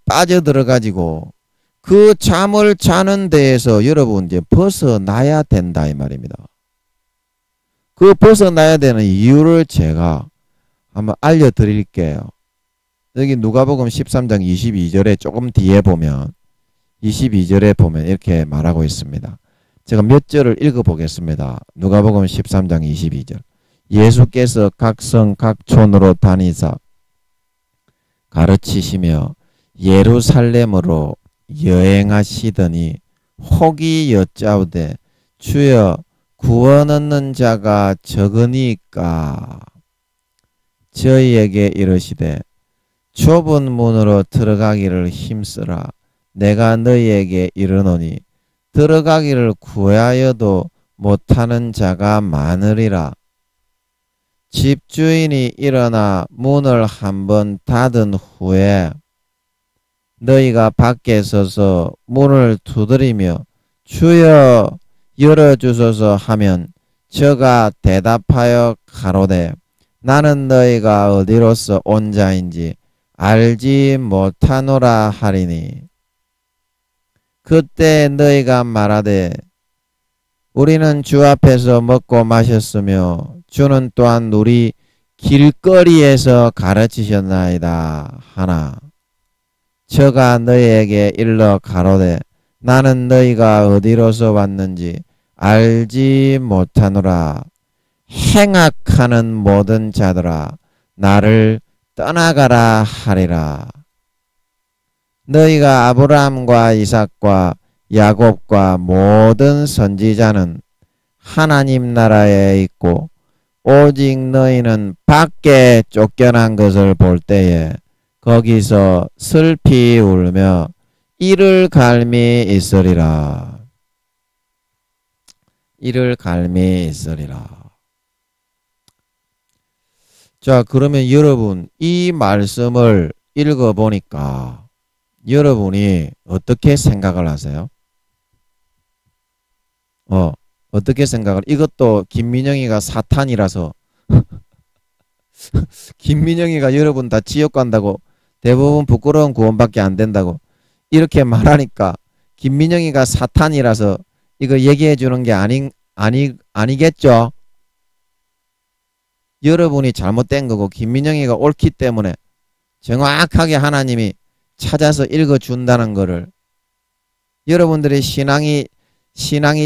빠져들어가지고 그 잠을 자는 데에서 여러분 이제 벗어나야 된다 이 말입니다. 그 벗어나야 되는 이유를 제가 한번 알려드릴게요. 여기 누가복음 13장 22절에 조금 뒤에 보면 22절에 보면 이렇게 말하고 있습니다. 제가 몇 절을 읽어보겠습니다. 누가복음 13장 22절. 예수께서 각 성 각촌으로 다니사 가르치시며 예루살렘으로 여행하시더니 혹이 여짜오되 주여 구원 얻는 자가 적으니까 저희에게 이르시되 좁은 문으로 들어가기를 힘쓰라. 내가 너희에게 이르노니 들어가기를 구하여도 못하는 자가 많으리라. 집주인이 일어나 문을 한번 닫은 후에 너희가 밖에 서서 문을 두드리며 주여 열어주소서 하면 저가 대답하여 가로되 나는 너희가 어디로서 온 자인지 알지 못하노라 하리니 그때 너희가 말하되 우리는 주 앞에서 먹고 마셨으며 주는 또한 우리 길거리에서 가르치셨나이다 하나 저가 너희에게 일러 가로되 나는 너희가 어디로서 왔는지 알지 못하노라. 행악하는 모든 자들아 나를 떠나가라 하리라. 너희가 아브라함과 이삭과 야곱과 모든 선지자는 하나님 나라에 있고 오직 너희는 밖에 쫓겨난 것을 볼 때에 거기서 슬피 울며 이를 갈미 있으리라. 이를 갈미 있으리라. 자, 그러면 여러분 이 말씀을 읽어보니까 여러분이 어떻게 생각을 하세요? 어떻게 생각을? 이것도 김민영이가 사탄이라서 김민영이가 여러분 다 지옥 간다고 대부분 부끄러운 구원밖에 안 된다고 이렇게 말하니까 김민영이가 사탄이라서 이거 얘기해 주는 게 아니겠죠? 여러분이 잘못된 거고 김민영이가 옳기 때문에 정확하게 하나님이 찾아서 읽어준다는 거를 여러분들의 신앙이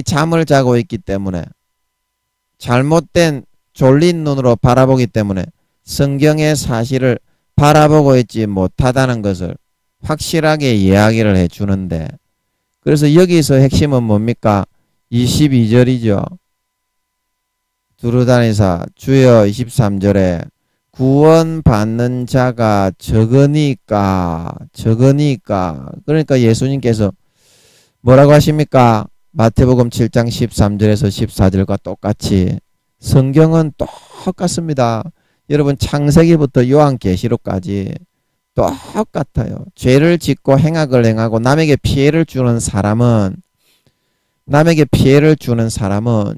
잠을 자고 있기 때문에 잘못된 졸린 눈으로 바라보기 때문에 성경의 사실을 바라보고 있지 못하다는 것을 확실하게 이야기를 해주는데 그래서 여기서 핵심은 뭡니까? 22절이죠. 두루다니사 주여 23절에 구원받는 자가 적으니까 그러니까 예수님께서 뭐라고 하십니까? 마태복음 7장 13절에서 14절과 똑같이 성경은 똑같습니다. 여러분 창세기부터 요한계시록까지 똑같아요. 죄를 짓고 행악을 행하고 남에게 피해를 주는 사람은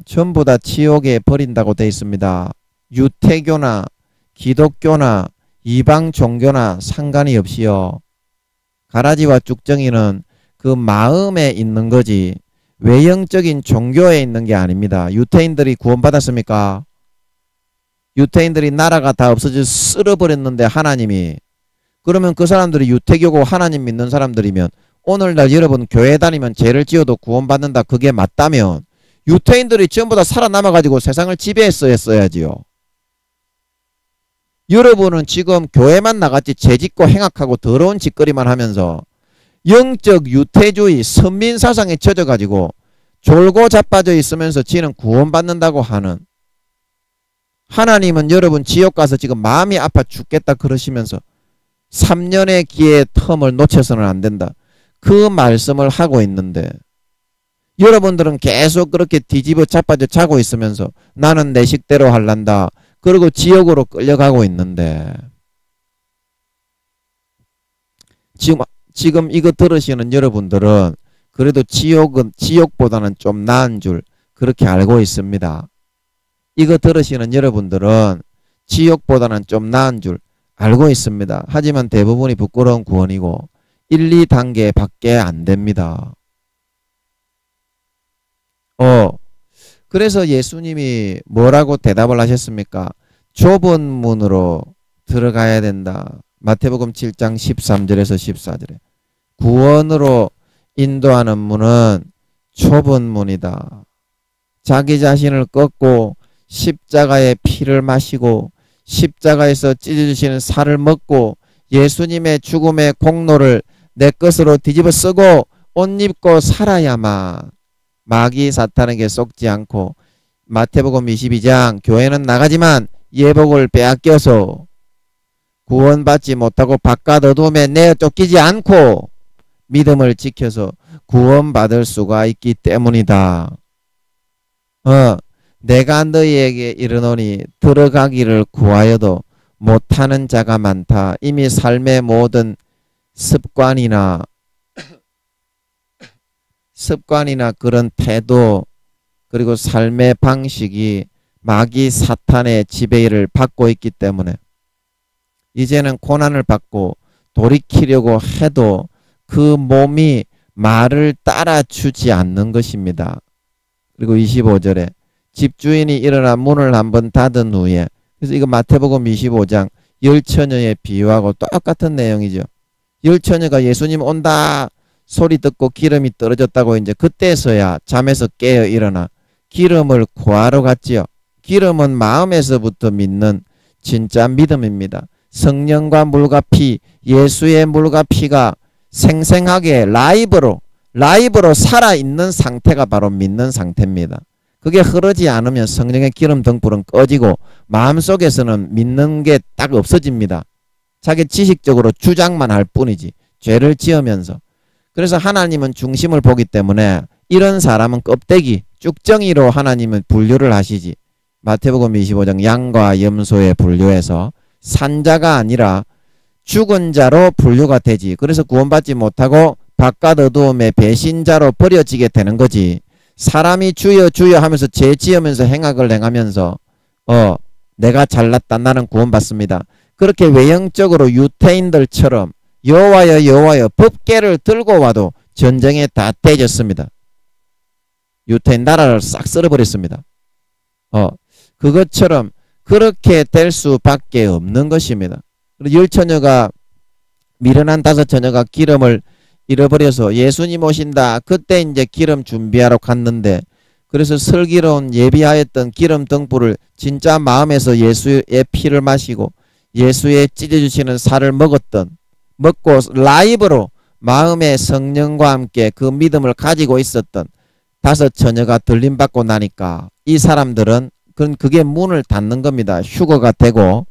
전부 다 지옥에 버린다고 되어 있습니다. 유태교나 기독교나 이방 종교나 상관이 없이요. 가라지와 쭉정이는 그 마음에 있는 거지 외형적인 종교에 있는 게 아닙니다. 유태인들이 구원받았습니까? 유태인들이 나라가 다 없어져 쓸어버렸는데 하나님이 그러면 그 사람들이 유태교고 하나님 믿는 사람들이면 오늘날 여러분 교회 다니면 죄를 지어도 구원받는다 그게 맞다면 유태인들이 전부 다 살아남아가지고 세상을 지배했어야지요. 여러분은 지금 교회만 나갔지 죄짓고 행악하고 더러운 짓거리만 하면서 영적 유태주의 선민사상에 젖어가지고 졸고 자빠져 있으면서 지는 구원받는다고 하는 하나님은 여러분 지옥 가서 지금 마음이 아파 죽겠다 그러시면서 3년의 기회의 텀을 놓쳐서는 안 된다. 그 말씀을 하고 있는데 여러분들은 계속 그렇게 뒤집어 자빠져 자고 있으면서 나는 내 식대로 할란다. 그리고 지옥으로 끌려가고 있는데 지금 이거 들으시는 여러분들은 그래도 지옥보다는 좀 나은 줄 그렇게 알고 있습니다. 이거 들으시는 여러분들은 지옥보다는 좀 나은 줄 알고 있습니다. 하지만 대부분이 부끄러운 구원이고 1, 2단계 밖에 안 됩니다. 그래서 예수님이 뭐라고 대답을 하셨습니까? 좁은 문으로 들어가야 된다. 마태복음 7장 13절에서 14절에 구원으로 인도하는 문은 좁은 문이다. 자기 자신을 꺾고 십자가의 피를 마시고 십자가에서 찢어주시는 살을 먹고 예수님의 죽음의 공로를 내 것으로 뒤집어 쓰고 옷 입고 살아야만 마귀 사탄에게 속지 않고 마태복음 22장 교회는 나가지만 예복을 빼앗겨서 구원받지 못하고 바깥 어둠에 내어 쫓기지 않고 믿음을 지켜서 구원받을 수가 있기 때문이다. 내가 너희에게 이르노니 들어가기를 구하여도 못하는 자가 많다. 이미 삶의 모든 습관이나 그런 태도 그리고 삶의 방식이 마귀 사탄의 지배를 받고 있기 때문에 이제는 고난을 받고 돌이키려고 해도 그 몸이 말을 따라주지 않는 것입니다. 그리고 25절에 집주인이 일어나 문을 한번 닫은 후에, 그래서 이거 마태복음 25장 열처녀의 비유하고 똑같은 내용이죠. 열처녀가 예수님 온다 소리 듣고 기름이 떨어졌다고 이제 그때서야 잠에서 깨어 일어나 기름을 구하러 갔지요. 기름은 마음에서부터 믿는 진짜 믿음입니다. 성령과 물과 피, 예수의 물과 피가 생생하게 라이브로 살아있는 상태가 바로 믿는 상태입니다. 그게 흐르지 않으면 성령의 기름 등불은 꺼지고 마음속에서는 믿는 게 딱 없어집니다. 자기 지식적으로 주장만 할 뿐이지 죄를 지으면서. 그래서 하나님은 중심을 보기 때문에 이런 사람은 껍데기, 쭉정이로 하나님은 분류를 하시지. 마태복음 25장 양과 염소의 분류에서 산자가 아니라 죽은 자로 분류가 되지. 그래서 구원받지 못하고 바깥 어두움의 배신자로 버려지게 되는 거지. 사람이 주여 주여 하면서 죄 지으면서 행악을 행하면서 내가 잘났다 나는 구원받습니다. 그렇게 외형적으로 유태인들처럼 여호와여 여호와여 법궤를 들고 와도 전쟁에 다 대졌습니다. 유태인 나라를 싹 쓸어버렸습니다. 그것처럼 그렇게 될 수밖에 없는 것입니다. 열처녀가 미련한 5처녀가 기름을 잃어버려서 예수님 오신다. 그때 이제 기름 준비하러 갔는데, 그래서 슬기로운 예비하였던 기름 등불을 진짜 마음에서 예수의 피를 마시고 예수의 찢어주시는 살을 먹고 라이브로 마음의 성령과 함께 그 믿음을 가지고 있었던 5처녀가 들림받고 나니까 이 사람들은 그게 문을 닫는 겁니다. 휴거가 되고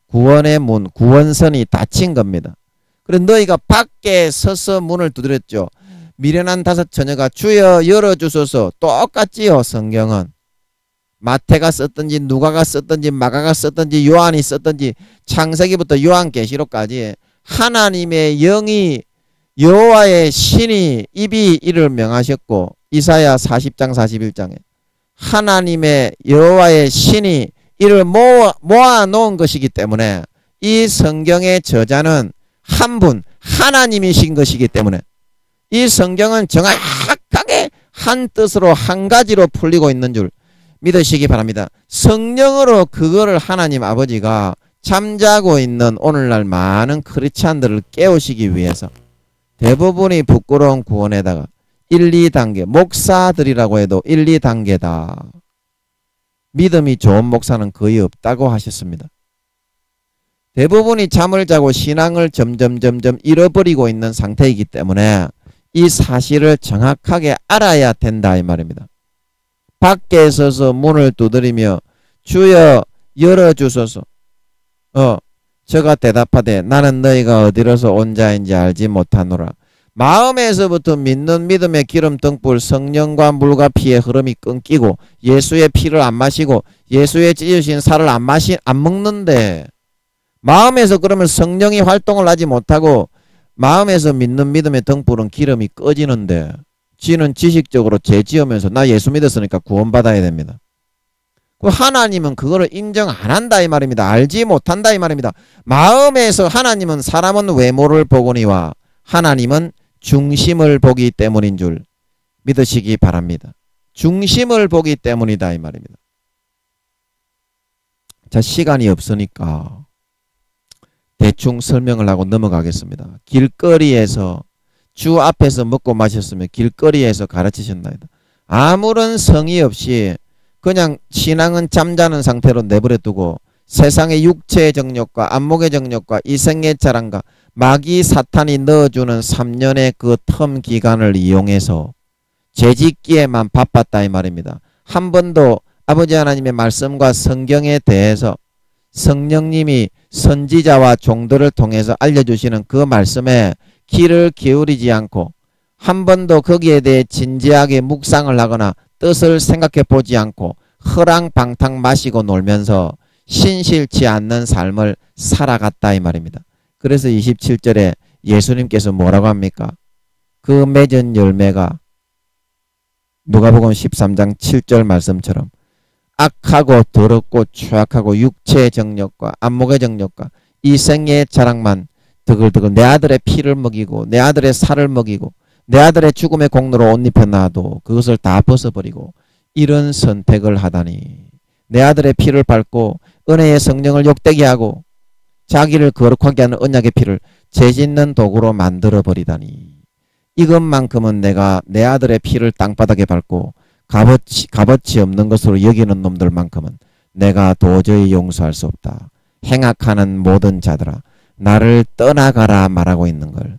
구원의 문, 구원선이 닫힌 겁니다. 그래 너희가 밖에 서서 문을 두드렸죠. 미련한 5처녀가 주여 열어주소서. 똑같지요. 성경은 마태가 썼든지 누가가 썼든지 마가가 썼든지 요한이 썼든지 창세기부터 요한계시록까지 하나님의 영이 여호와의 신이 입이 이를 명하셨고, 이사야 40장 41장에 하나님의 여호와의 신이 이를 모아 놓은 것이기 때문에 이 성경의 저자는 한 분 하나님이신 것이기 때문에 이 성경은 정확하게 한 뜻으로 한 가지로 풀리고 있는 줄 믿으시기 바랍니다. 성령으로 그거를 하나님 아버지가 잠자고 있는 오늘날 많은 크리스찬들을 깨우시기 위해서 대부분이 부끄러운 구원에다가 1, 2단계, 목사들이라고 해도 1, 2단계다. 믿음이 좋은 목사는 거의 없다고 하셨습니다. 대부분이 잠을 자고 신앙을 점점 잃어버리고 있는 상태이기 때문에 이 사실을 정확하게 알아야 된다 이 말입니다. 밖에 서서 문을 두드리며 주여 열어주소서. 저가 대답하되 나는 너희가 어디로서 온 자인지 알지 못하노라. 마음에서부터 믿는 믿음의 기름 등불 성령과 물과 피의 흐름이 끊기고 예수의 피를 안 마시고 예수의 찢으신 살을 안 먹는데, 마음에서 그러면 성령이 활동을 하지 못하고 마음에서 믿는 믿음의 등불은 기름이 꺼지는데 지는 지식적으로 죄 지으면서 나 예수 믿었으니까 구원받아야 됩니다. 그 하나님은 그거를 인정 안 한다 이 말입니다. 알지 못한다 이 말입니다. 마음에서 하나님은 사람은 외모를 보거니와 하나님은 중심을 보기 때문인 줄 믿으시기 바랍니다. 중심을 보기 때문이다 이 말입니다. 자, 시간이 없으니까 대충 설명을 하고 넘어가겠습니다. 길거리에서 주 앞에서 먹고 마셨으면 길거리에서 가르치셨나이다. 아무런 성의 없이 그냥 신앙은 잠자는 상태로 내버려 두고 세상의 육체의 정욕과 안목의 정욕과 이생의 자랑과 마귀 사탄이 넣어주는 3년의 그 텀 기간을 이용해서 죄짓기에만 바빴다 이 말입니다. 한 번도 아버지 하나님의 말씀과 성경에 대해서 성령님이 선지자와 종들을 통해서 알려주시는 그 말씀에 귀를 기울이지 않고 한 번도 거기에 대해 진지하게 묵상을 하거나 뜻을 생각해 보지 않고 허랑방탕 마시고 놀면서 신실치 않는 삶을 살아갔다 이 말입니다. 그래서 27절에 예수님께서 뭐라고 합니까? 그 맺은 열매가 누가복음 13장 7절 말씀처럼 악하고 더럽고 추악하고 육체의 정욕과 안목의 정욕과 이 생애의 자랑만 드글드글 내 아들의 피를 먹이고 내 아들의 살을 먹이고 내 아들의 죽음의 공로로 옷 입혀 놔도 그것을 다 벗어버리고 이런 선택을 하다니 내 아들의 피를 밟고 은혜의 성령을 욕되게 하고 자기를 거룩하게 하는 언약의 피를 죄짓는 도구로 만들어버리다니 이것만큼은 내가 내 아들의 피를 땅바닥에 밟고 값어치 없는 것으로 여기는 놈들만큼은 내가 도저히 용서할 수 없다. 행악하는 모든 자들아 나를 떠나가라 말하고 있는 걸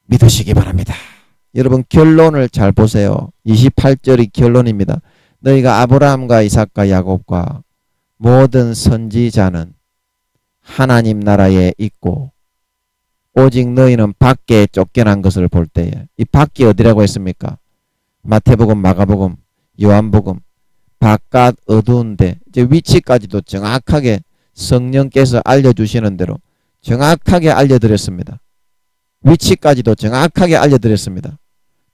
믿으시기 바랍니다. 여러분 결론을 잘 보세요. 28절이 결론입니다. 너희가 아브라함과 이삭과 야곱과 모든 선지자는 하나님 나라에 있고 오직 너희는 밖에 쫓겨난 것을 볼 때에 이 밖이 어디라고 했습니까? 마태복음, 마가복음, 요한복음 바깥 어두운데 이제 위치까지도 정확하게 성령께서 알려주시는 대로 정확하게 알려드렸습니다. 위치까지도 정확하게 알려드렸습니다.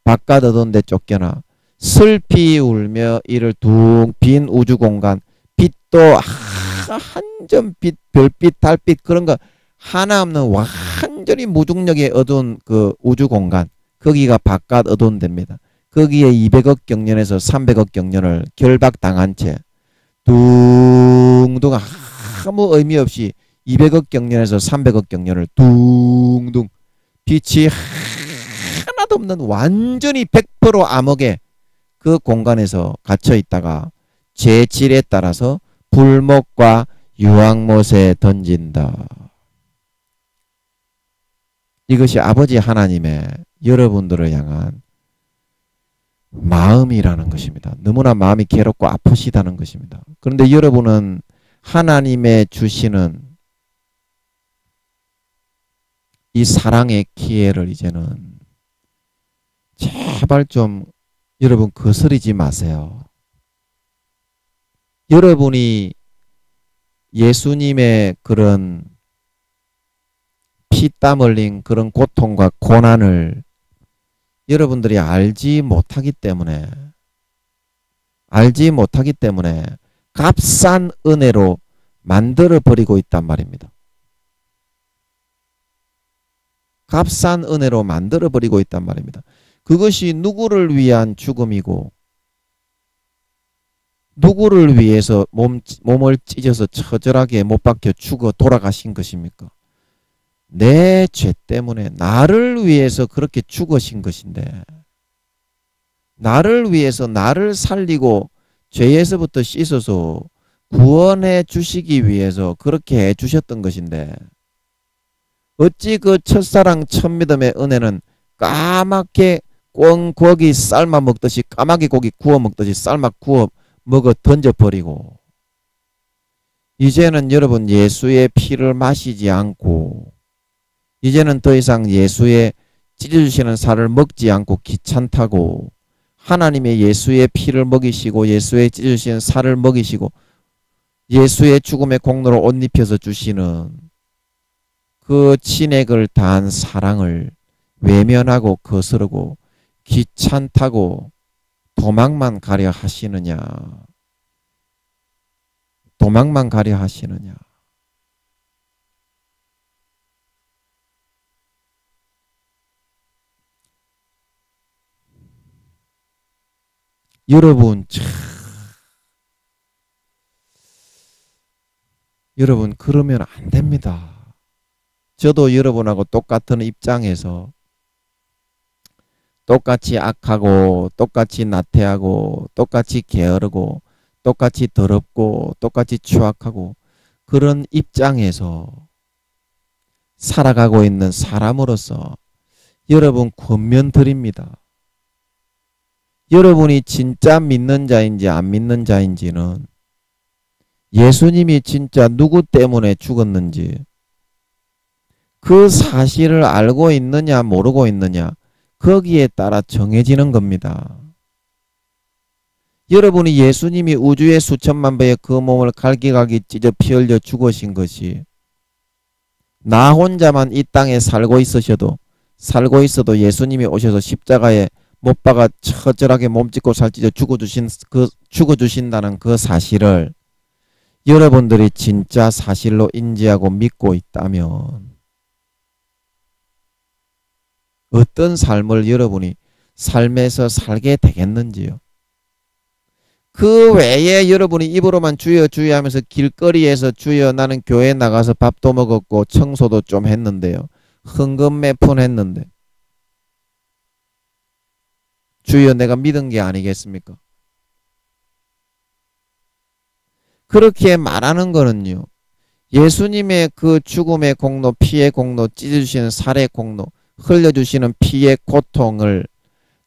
바깥 어두운데 쫓겨나 슬피 울며 이를 둥 빈 우주공간 빛도 한 점 빛, 별빛, 달빛 그런 거 하나 없는 완전히 무중력의 어두운 그 우주공간 거기가 바깥 어두운 데입니다. 거기에 200억 경년에서 300억 경년을 결박당한 채 둥둥 아무 의미 없이 200억 경년에서 300억 경년을 둥둥 빛이 하나도 없는 완전히 100% 암흑의 그 공간에서 갇혀 있다가 재질에 따라서 불목과 유황못에 던진다. 이것이 아버지 하나님의 여러분들을 향한 마음이라는 것입니다. 너무나 마음이 괴롭고 아프시다는 것입니다. 그런데 여러분은 하나님의 주시는 이 사랑의 기회를 이제는 제발 좀 여러분 거스르지 마세요. 여러분이 예수님의 그런 피땀 흘린 그런 고통과 고난을 여러분들이 알지 못하기 때문에 값싼 은혜로 만들어버리고 있단 말입니다. 값싼 은혜로 만들어버리고 있단 말입니다. 그것이 누구를 위한 죽음이고 누구를 위해서 몸을 찢어서 처절하게 못 박혀 죽어 돌아가신 것입니까? 내 죄 때문에 나를 위해서 그렇게 죽으신 것인데 나를 위해서 나를 살리고 죄에서부터 씻어서 구원해 주시기 위해서 그렇게 해 주셨던 것인데 어찌 그 첫사랑 첫믿음의 은혜는 까맣게 꽁고기 삶아 먹듯이 까마귀 고기 구워 먹듯이 삶아 구워 먹어 던져버리고 이제는 여러분 예수의 피를 마시지 않고 이제는 더 이상 예수의 찢어주시는 살을 먹지 않고 귀찮다고 하나님의 예수의 피를 먹이시고 예수의 찢어주시는 살을 먹이시고 예수의 죽음의 공로로 옷 입혀서 주시는 그 진액을 다한 사랑을 외면하고 거스르고 귀찮다고 도망만 가려 하시느냐. 도망만 가려 하시느냐. 여러분 그러면 안 됩니다. 저도 여러분하고 똑같은 입장에서 똑같이 악하고 똑같이 나태하고 똑같이 게으르고 똑같이 더럽고 똑같이 추악하고 그런 입장에서 살아가고 있는 사람으로서 여러분 권면 드립니다. 여러분이 진짜 믿는 자인지 안 믿는 자인지는 예수님이 진짜 누구 때문에 죽었는지 그 사실을 알고 있느냐 모르고 있느냐 거기에 따라 정해지는 겁니다. 여러분이 예수님이 우주의 수천만 배의 그 몸을 갈기갈기 찢어 피 흘려 죽으신 것이 나 혼자만 이 땅에 살고 있어도 예수님이 오셔서 십자가에 못 박아 처절하게 몸짓고 살찢어 죽어주신다는 그 사실을 여러분들이 진짜 사실로 인지하고 믿고 있다면 어떤 삶을 여러분이 삶에서 살게 되겠는지요. 그 외에 여러분이 입으로만 주여 주여 하면서 길거리에서 주여 나는 교회 나가서 밥도 먹었고 청소도 좀 했는데요. 헌금 몇 푼 했는데 주여 내가 믿은 게 아니겠습니까? 그렇게 말하는 거는요. 예수님의 그 죽음의 공로, 피의 공로, 찢어주시는 살의 공로, 흘려주시는 피의 고통을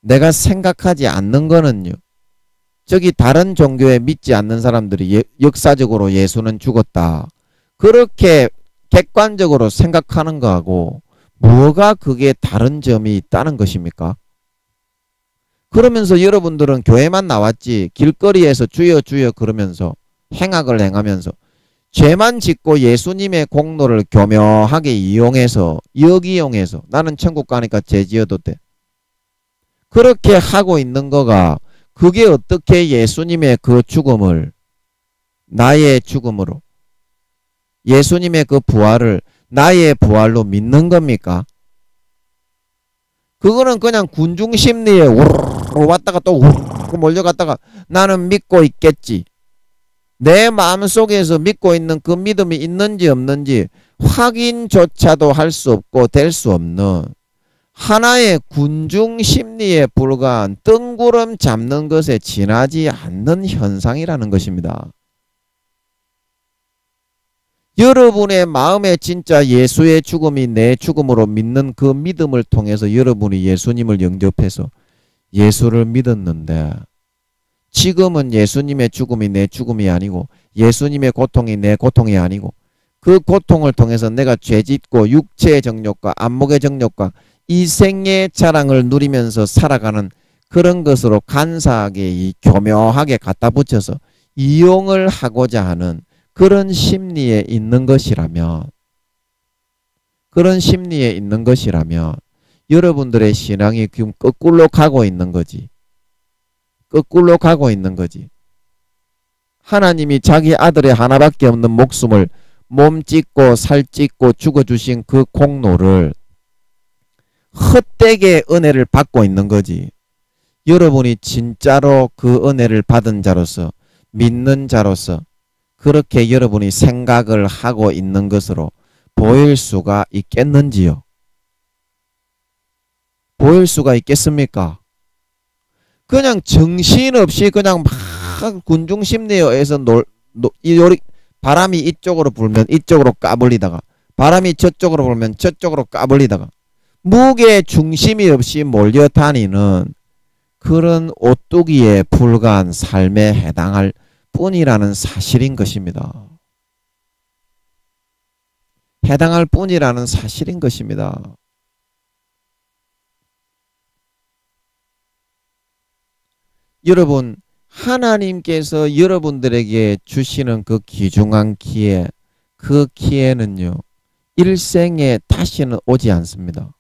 내가 생각하지 않는 거는요. 저기 다른 종교에 믿지 않는 사람들이 역사적으로 예수는 죽었다. 그렇게 객관적으로 생각하는 거하고 뭐가 그게 다른 점이 있다는 것입니까? 그러면서 여러분들은 교회만 나왔지 길거리에서 주여 주여 그러면서 행악을 행하면서 죄만 짓고 예수님의 공로를 교묘하게 이용해서 역이용해서 나는 천국 가니까 죄 지어도 돼. 그렇게 하고 있는 거가 그게 어떻게 예수님의 그 죽음을 나의 죽음으로 예수님의 그 부활을 나의 부활로 믿는 겁니까? 그거는 그냥 군중심리에 우르르 왔다가 또 우르르 몰려갔다가 나는 믿고 있겠지. 내 마음속에서 믿고 있는 그 믿음이 있는지 없는지 확인조차도 할 수 없고 될 수 없는 하나의 군중심리에 불과한 뜬구름 잡는 것에 지나지 않는 현상이라는 것입니다. 여러분의 마음에 진짜 예수의 죽음이 내 죽음으로 믿는 그 믿음을 통해서 여러분이 예수님을 영접해서 예수를 믿었는데 지금은 예수님의 죽음이 내 죽음이 아니고 예수님의 고통이 내 고통이 아니고 그 고통을 통해서 내가 죄짓고 육체의 정욕과 안목의 정욕과 이 생의 자랑을 누리면서 살아가는 그런 것으로 간사하게 교묘하게 갖다 붙여서 이용을 하고자 하는 그런 심리에 있는 것이라면 여러분들의 신앙이 지금 거꾸로 가고 있는 거지. 거꾸로 가고 있는 거지. 하나님이 자기 아들의 하나밖에 없는 목숨을 몸 찢고 살 찢고 죽어주신 그 공로를 헛되게 은혜를 받고 있는 거지. 여러분이 진짜로 그 은혜를 받은 자로서 믿는 자로서 그렇게 여러분이 생각을 하고 있는 것으로 보일 수가 있겠는지요? 보일 수가 있겠습니까? 그냥 정신없이 그냥 막 군중심리에 의해서 바람이 이쪽으로 불면 이쪽으로 까불리다가 바람이 저쪽으로 불면 저쪽으로 까불리다가 무게 중심이 없이 몰려다니는 그런 오뚜기에 불과한 삶에 해당할 뿐이라는 사실인 것입니다. 해당할 뿐이라는 사실인 것입니다. 여러분, 하나님께서 여러분들에게 주시는 그 귀중한 기회, 그 기회는요, 일생에 다시는 오지 않습니다.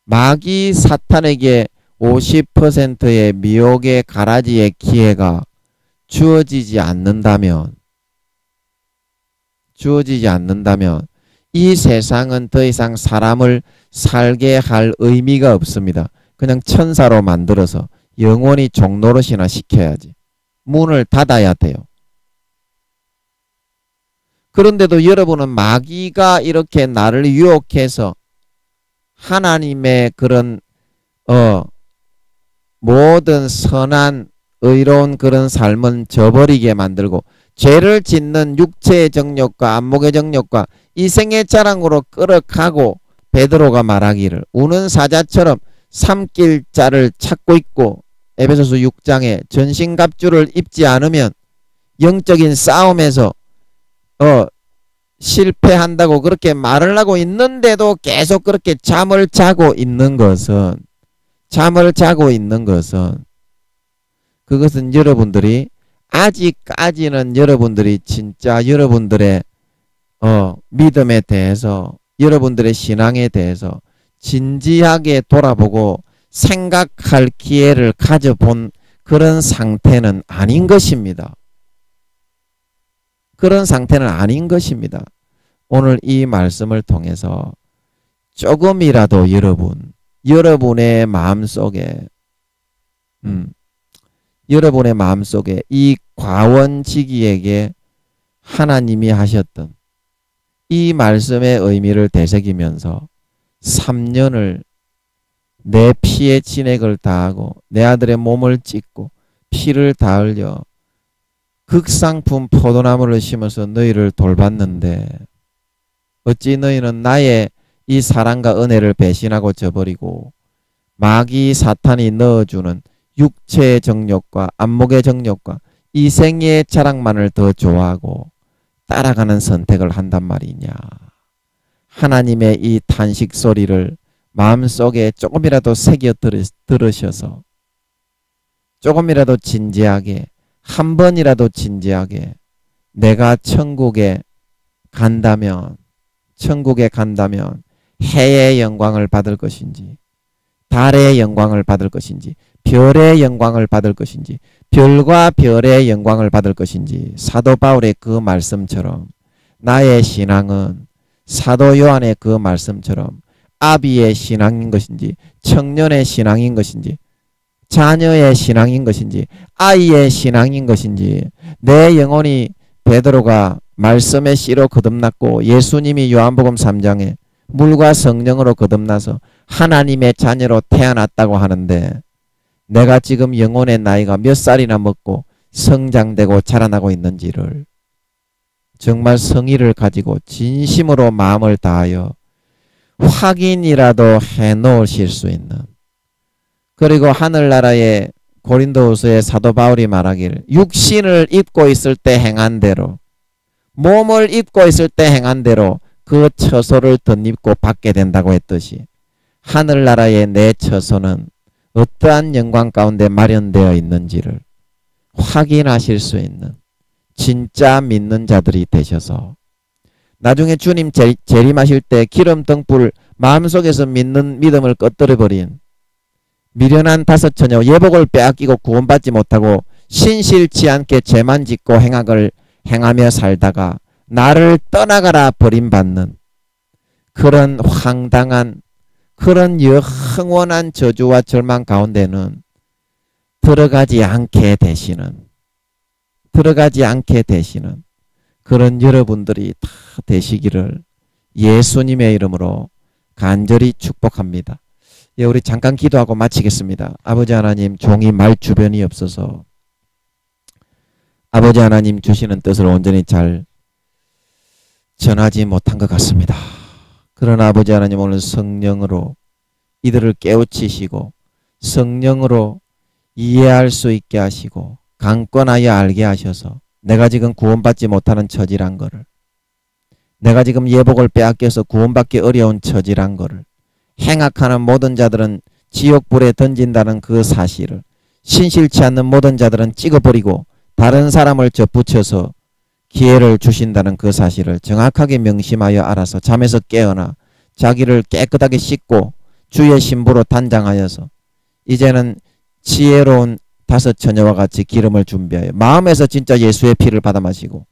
마귀 사탄에게 50%의 미혹의 가라지의 기회가 주어지지 않는다면 이 세상은 더 이상 사람을 살게 할 의미가 없습니다. 그냥 천사로 만들어서 영원히 종노릇이나 시켜야지. 문을 닫아야 돼요. 그런데도 여러분은 마귀가 이렇게 나를 유혹해서 하나님의 그런 모든 선한 의로운 그런 삶은 저버리게 만들고 죄를 짓는 육체의 정욕과 안목의 정욕과 이 생의 자랑으로 끌어가고 베드로가 말하기를 우는 사자처럼 삼킬 자를 찾고 있고 에베소서 6장에 전신갑주를 입지 않으면 영적인 싸움에서 실패한다고 그렇게 말을 하고 있는데도 계속 그렇게 잠을 자고 있는 것은 잠을 자고 있는 것은 그것은 여러분들이 아직까지는 여러분들이 진짜 여러분들의 믿음에 대해서 여러분들의 신앙에 대해서 진지하게 돌아보고 생각할 기회를 가져본 그런 상태는 아닌 것입니다. 그런 상태는 아닌 것입니다. 오늘 이 말씀을 통해서 조금이라도 여러분의 마음속에 여러분의 마음속에 이 과원지기에게 하나님이 하셨던 이 말씀의 의미를 되새기면서 3년을 내 피의 진액을 다하고 내 아들의 몸을 찢고 피를 다 흘려 극상품 포도나무를 심어서 너희를 돌봤는데 어찌 너희는 나의 이 사랑과 은혜를 배신하고 저버리고 마귀 사탄이 넣어주는 육체의 정욕과 안목의 정욕과 이 생애의 자랑만을 더 좋아하고 따라가는 선택을 한단 말이냐. 하나님의 이 탄식 소리를 마음속에 조금이라도 새겨 들으셔서 조금이라도 진지하게 한 번이라도 진지하게 내가 천국에 간다면 해의 영광을 받을 것인지 달의 영광을 받을 것인지 별의 영광을 받을 것인지 별과 별의 영광을 받을 것인지 사도 바울의 그 말씀처럼 나의 신앙은 사도 요한의 그 말씀처럼 아비의 신앙인 것인지 청년의 신앙인 것인지 자녀의 신앙인 것인지 아이의 신앙인 것인지 내 영혼이 베드로가 말씀의 씨로 거듭났고 예수님이 요한복음 3장에 물과 성령으로 거듭나서 하나님의 자녀로 태어났다고 하는데 내가 지금 영혼의 나이가 몇 살이나 먹고 성장되고 자라나고 있는지를 정말 성의를 가지고 진심으로 마음을 다하여 확인이라도 해 놓으실 수 있는, 그리고 하늘나라의 고린도후서의 사도 바울이 말하길 육신을 입고 있을 때 행한 대로 몸을 입고 있을 때 행한 대로 그 처소를 덧입고 받게 된다고 했듯이 하늘나라의 내 처소는 어떠한 영광 가운데 마련되어 있는지를 확인하실 수 있는 진짜 믿는 자들이 되셔서 나중에 주님 재림하실 때 기름 등불 마음속에서 믿음을 꺼뜨려버린 미련한 다섯 처녀 예복을 빼앗기고 구원받지 못하고 신실치 않게 죄만 짓고 행하며 살다가 나를 떠나가라 버림받는 그런 황당한 그런 영원한 저주와 절망 가운데는 들어가지 않게 되시는 그런 여러분들이 다 되시기를 예수님의 이름으로 간절히 축복합니다. 예, 우리 잠깐 기도하고 마치겠습니다. 아버지 하나님, 종이 말 주변이 없어서 아버지 하나님 주시는 뜻을 온전히 잘 전하지 못한 것 같습니다. 그러나 아버지 하나님 오늘 성령으로 이들을 깨우치시고 성령으로 이해할 수 있게 하시고 강권하여 알게 하셔서 내가 지금 구원받지 못하는 처지란 거를, 내가 지금 예복을 빼앗겨서 구원받기 어려운 처지란 거를, 행악하는 모든 자들은 지옥불에 던진다는 그 사실을, 신실치 않는 모든 자들은 찍어버리고 다른 사람을 접붙여서 기회를 주신다는 그 사실을 정확하게 명심하여 알아서 잠에서 깨어나 자기를 깨끗하게 씻고 주의 신부로 단장하여서 이제는 지혜로운 다섯 처녀와 같이 기름을 준비하여 마음에서 진짜 예수의 피를 받아 마시고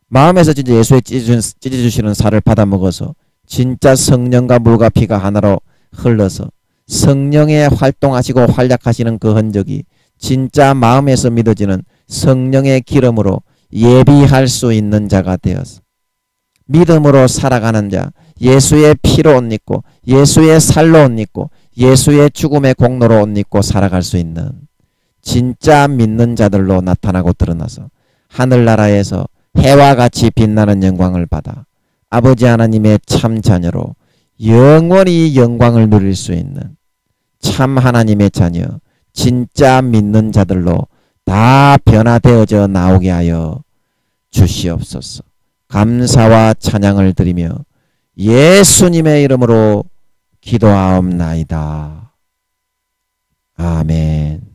마음에서 진짜 예수의 찢어주시는 살을 받아 먹어서 진짜 성령과 물과 피가 하나로 흘러서 성령의 활동하시고 활약하시는 그 흔적이 진짜 마음에서 믿어지는 성령의 기름으로 예비할 수 있는 자가 되어서 믿음으로 살아가는 자, 예수의 피로 옷 입고 예수의 살로 옷 입고 예수의 죽음의 공로로 옷 입고 살아갈 수 있는 진짜 믿는 자들로 나타나고 드러나서 하늘나라에서 해와 같이 빛나는 영광을 받아 아버지 하나님의 참 자녀로 영원히 영광을 누릴 수 있는 참 하나님의 자녀, 진짜 믿는 자들로 다 변화되어져 나오게 하여 주시옵소서. 감사와 찬양을 드리며 예수님의 이름으로 기도하옵나이다. 아멘.